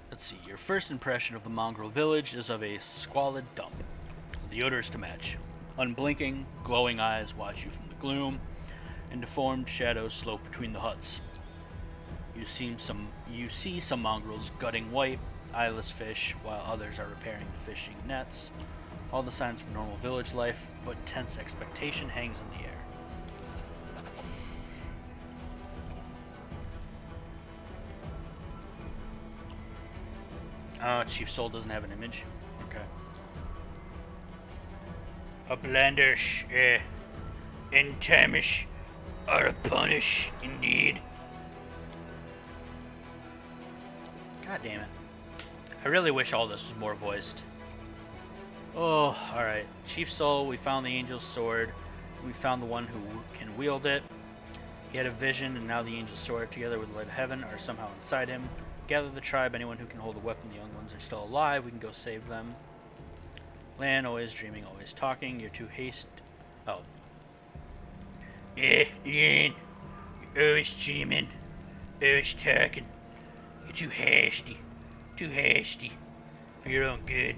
Let's see, your first impression of the mongrel village is of a squalid dump. The odors to match. Unblinking, glowing eyes watch you from the gloom, and deformed shadows slope between the huts. You see some mongrels gutting white, eyeless fish, while others are repairing fishing nets. All the signs of normal village life, but tense expectation hangs in the air. Chief Soul doesn't have an image. Okay. Uplandish, Entamish, Arapunish, indeed. God damn it. I really wish all this was more voiced. Oh, alright. Chief Soul, we found the angel's sword. We found the one who can wield it. He had a vision, and now the angel's sword, together with the light of heaven, are somehow inside him. Gather the tribe. Anyone who can hold a weapon, the young ones are still alive. We can go save them. Lan, always dreaming, always talking. You're too hasty. Oh. Lan. You're always dreaming, always talking. You're too hasty. Too hasty. For your own good.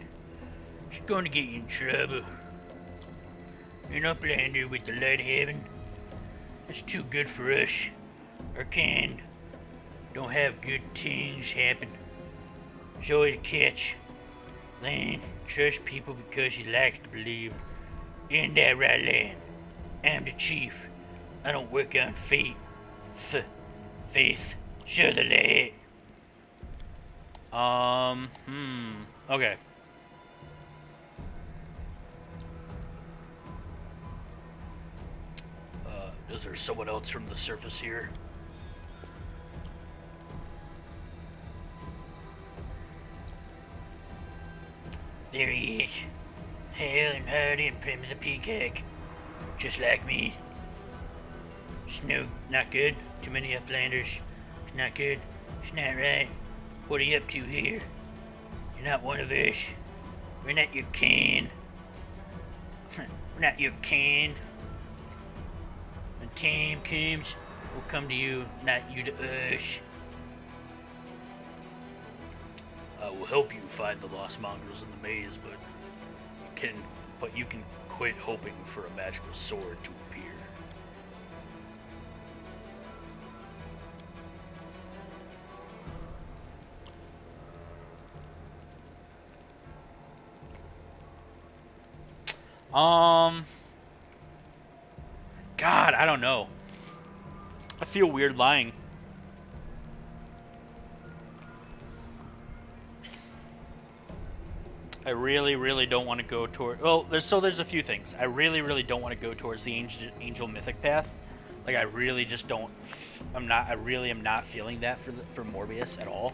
It's going to get you in trouble. You're an uplander with the light of heaven. That's too good for us. Our kind don't have good things happen. There's always a catch. Lan, trust people because he likes to believe. Isn't that right, Lan? I'm the chief. I don't work on fate. Faith. Show the light. Okay. Is there someone else from the surface here? There he is. Hale and hardy and prim as a peacock. Just like me. It's no, not good. Too many uplanders. It's not good. It's not right. What are you up to here? You're not one of us. We're not your kin. We're not your kin. When time comes, we'll come to you, not you to us. I will help you find the lost mongrels in the maze, but you can quit hoping for a magical sword to appear. God, I don't know. I feel weird lying. I really, really don't want to go toward. Well, there's a few things. I really, really don't want to go towards the angel mythic path. Like I really just don't. I really am not feeling that for Morbius at all.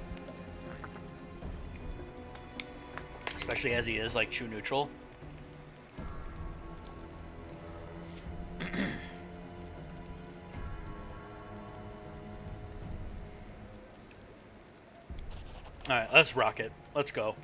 Especially as he is like true neutral. All right, let's rock it. Let's go.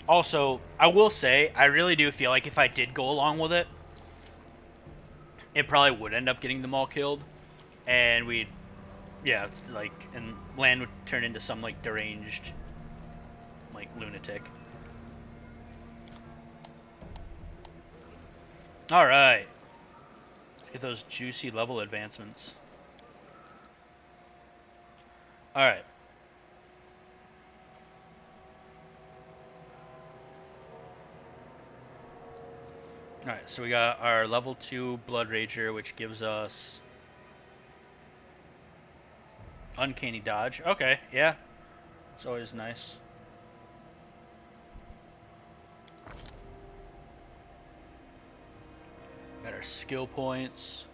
Also, I will say, I really do feel like if I did go along with it, it probably would end up getting them all killed. And we'd, yeah, it's like, and Land would turn into some, like, deranged, like, lunatic. Alright. Let's get those juicy level advancements. Alright. Alright, so we got our level 2 Blood Rager, which gives us Uncanny Dodge. Okay, yeah. It's always nice. Got our skill points.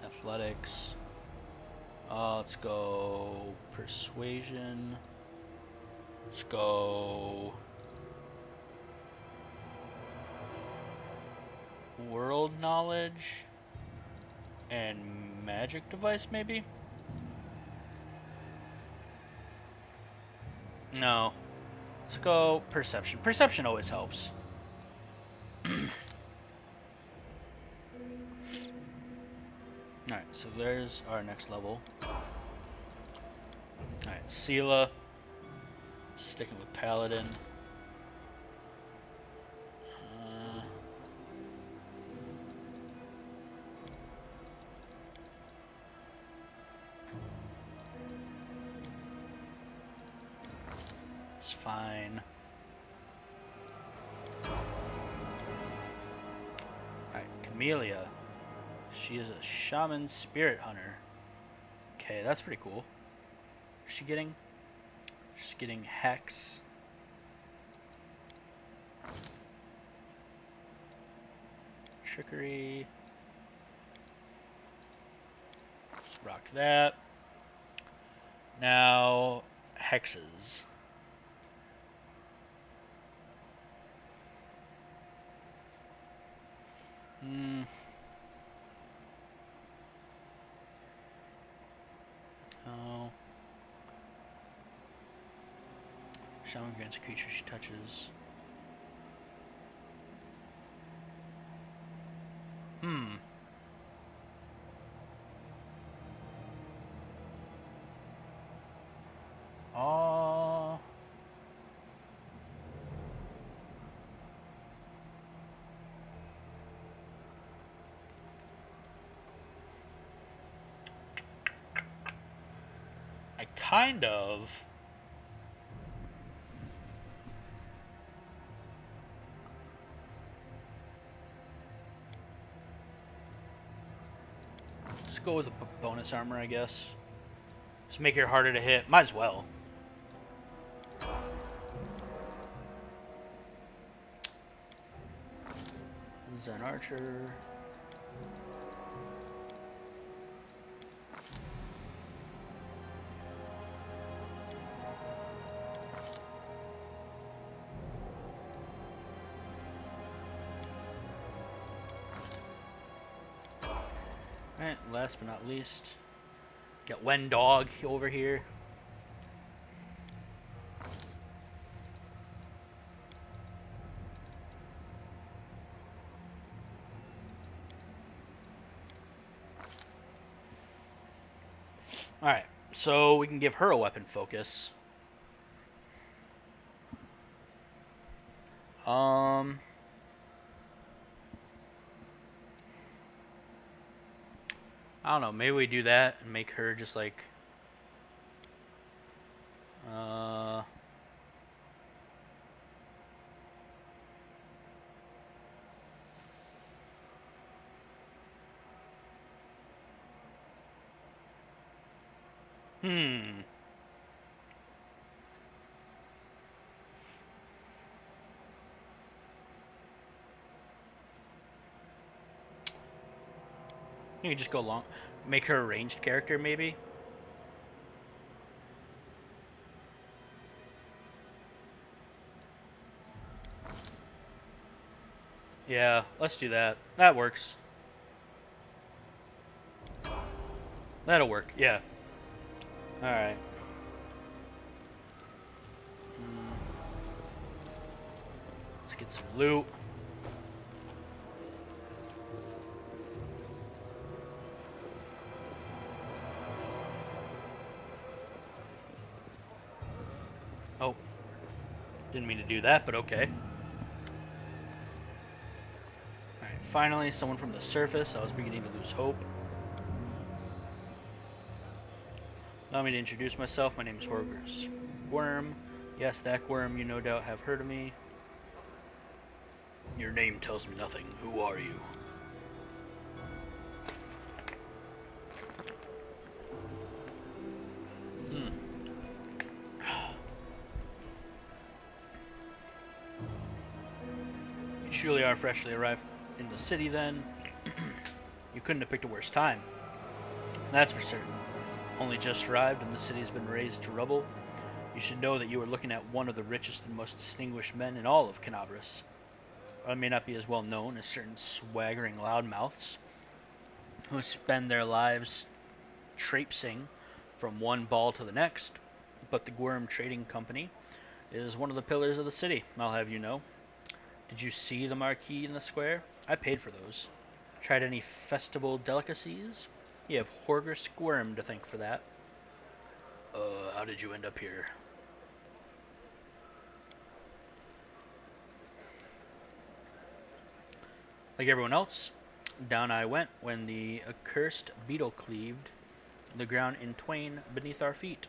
Athletics. Let's go Persuasion. Let's go World Knowledge and Magic Device, maybe? No. Let's go Perception. Perception always helps. Alright, so there's our next level. Alright, Sela. Sticking with Paladin. It's fine. Alright, Camellia. She is a shaman spirit hunter. Okay, that's pretty cool. What's she getting? She's getting Hex. Trickery. Rock that. Now, hexes. Oh. Shaman grants a creature she touches. Kind of. Let's go with a bonus armor, I guess. Just make it harder to hit. Might as well. Zen Archer. Alright, last but not least, got Wen Dog over here. Alright, so we can give her a weapon focus. I don't know, maybe we do that and make her just like You can just go long. Make her a ranged character, maybe? Yeah, let's do that. That works. That'll work, yeah. Alright. Let's get some loot. Oh. Didn't mean to do that, but okay. Alright, finally, someone from the surface. I was beginning to lose hope. Allow me to introduce myself. My name is Horgers Worm. Yes, that worm, you no doubt have heard of me. Your name tells me nothing. Who are you? You surely are freshly arrived in the city, then. You couldn't have picked a worse time. That's for certain. Only just arrived and the city's been razed to rubble. You should know that you are looking at one of the richest and most distinguished men in all of Canabras. I may not be as well known as certain swaggering loudmouths who spend their lives traipsing from one ball to the next, but the Gwyrm Trading Company is one of the pillars of the city, I'll have you know. Did you see the marquee in the square? I paid for those. Tried any festival delicacies? You have Horgers Gwyrm to thank for that. How did you end up here? Like everyone else, down I went when the accursed beetle cleaved the ground in twain beneath our feet.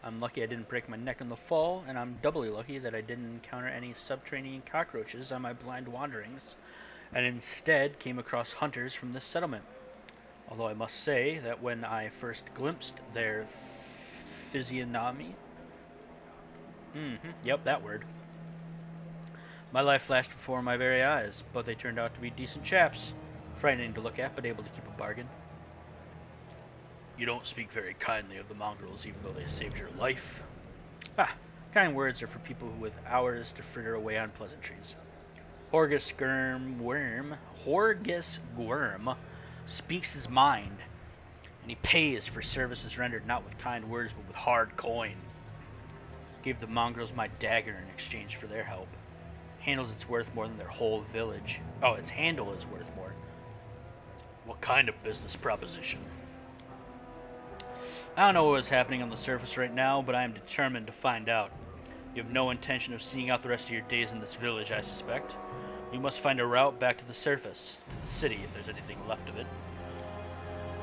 I'm lucky I didn't break my neck in the fall, and I'm doubly lucky that I didn't encounter any subterranean cockroaches on my blind wanderings, and instead came across hunters from this settlement. Although I must say that when I first glimpsed their physiognomy... Yep, that word. My life flashed before my very eyes, but they turned out to be decent chaps. Frightening to look at, but able to keep a bargain. You don't speak very kindly of the mongrels, even though they saved your life. Kind words are for people with hours to fritter away on pleasantries. Horgers Gwyrm speaks his mind, and he pays for services rendered not with kind words, but with hard coin. Gave the mongrels my dagger in exchange for their help. Handles it's worth more than their whole village. Oh, its handle is worth more. What kind of business proposition? I don't know what is happening on the surface right now, but I am determined to find out. You have no intention of seeing out the rest of your days in this village, I suspect. We must find a route back to the surface, to the city, if there's anything left of it.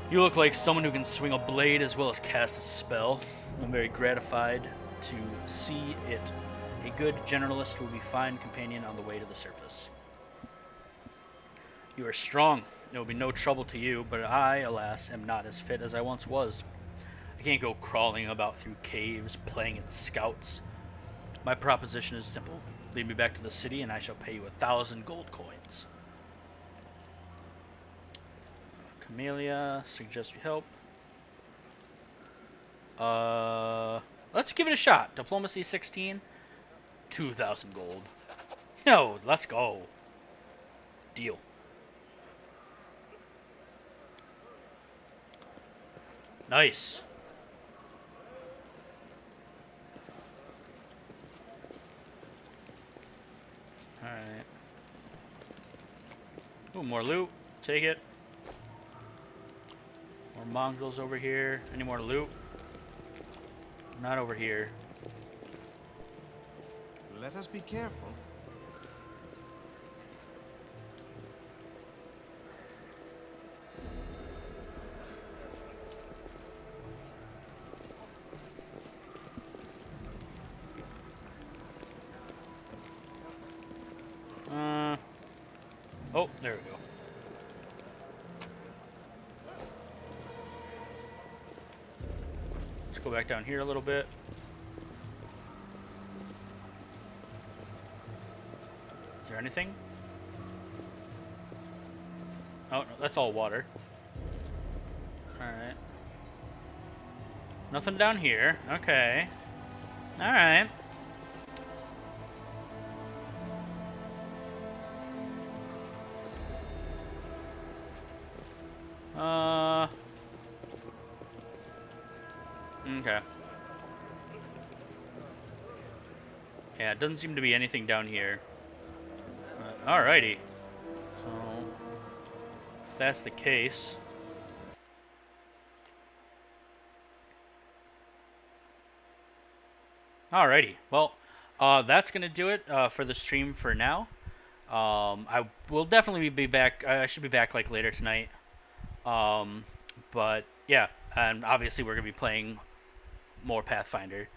You look like someone who can swing a blade as well as cast a spell. I'm very gratified to see it. A good generalist will be fine companion on the way to the surface. You are strong. There will be no trouble to you, but I, alas, am not as fit as I once was. I can't go crawling about through caves, playing at scouts. My proposition is simple. Lead me back to the city, and I shall pay you 1,000 gold coins. Camellia suggests we help. Let's give it a shot. Diplomacy 16, 2,000 gold. No, let's go. Deal. Nice. Alright. Ooh, more loot. Take it. More mongrels over here. Any more loot? Not over here. Let us be careful. Oh, there we go. Let's go back down here a little bit. Is there anything? Oh, no, that's all water. Alright. Nothing down here. Okay. Alright. Okay. Yeah, it doesn't seem to be anything down here. Alrighty. So, if that's the case... Alrighty. Well, that's going to do it for the stream for now. I will definitely be back. I should be back like later tonight. But yeah, and obviously we're going to be playing more Pathfinder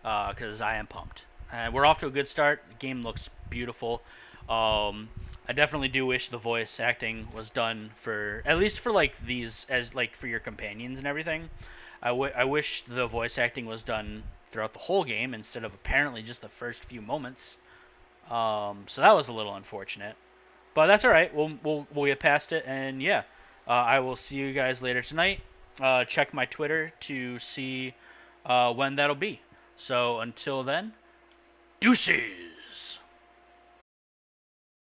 because I am pumped. We're off to a good start. The game looks beautiful. I definitely do wish the voice acting was done for, at least for like these, as like for your companions and everything. I wish the voice acting was done throughout the whole game instead of apparently just the first few moments. So that was a little unfortunate, but that's all right. We'll get past it, and yeah, I will see you guys later tonight. Check my Twitter to see when that'll be. So until then, deuces.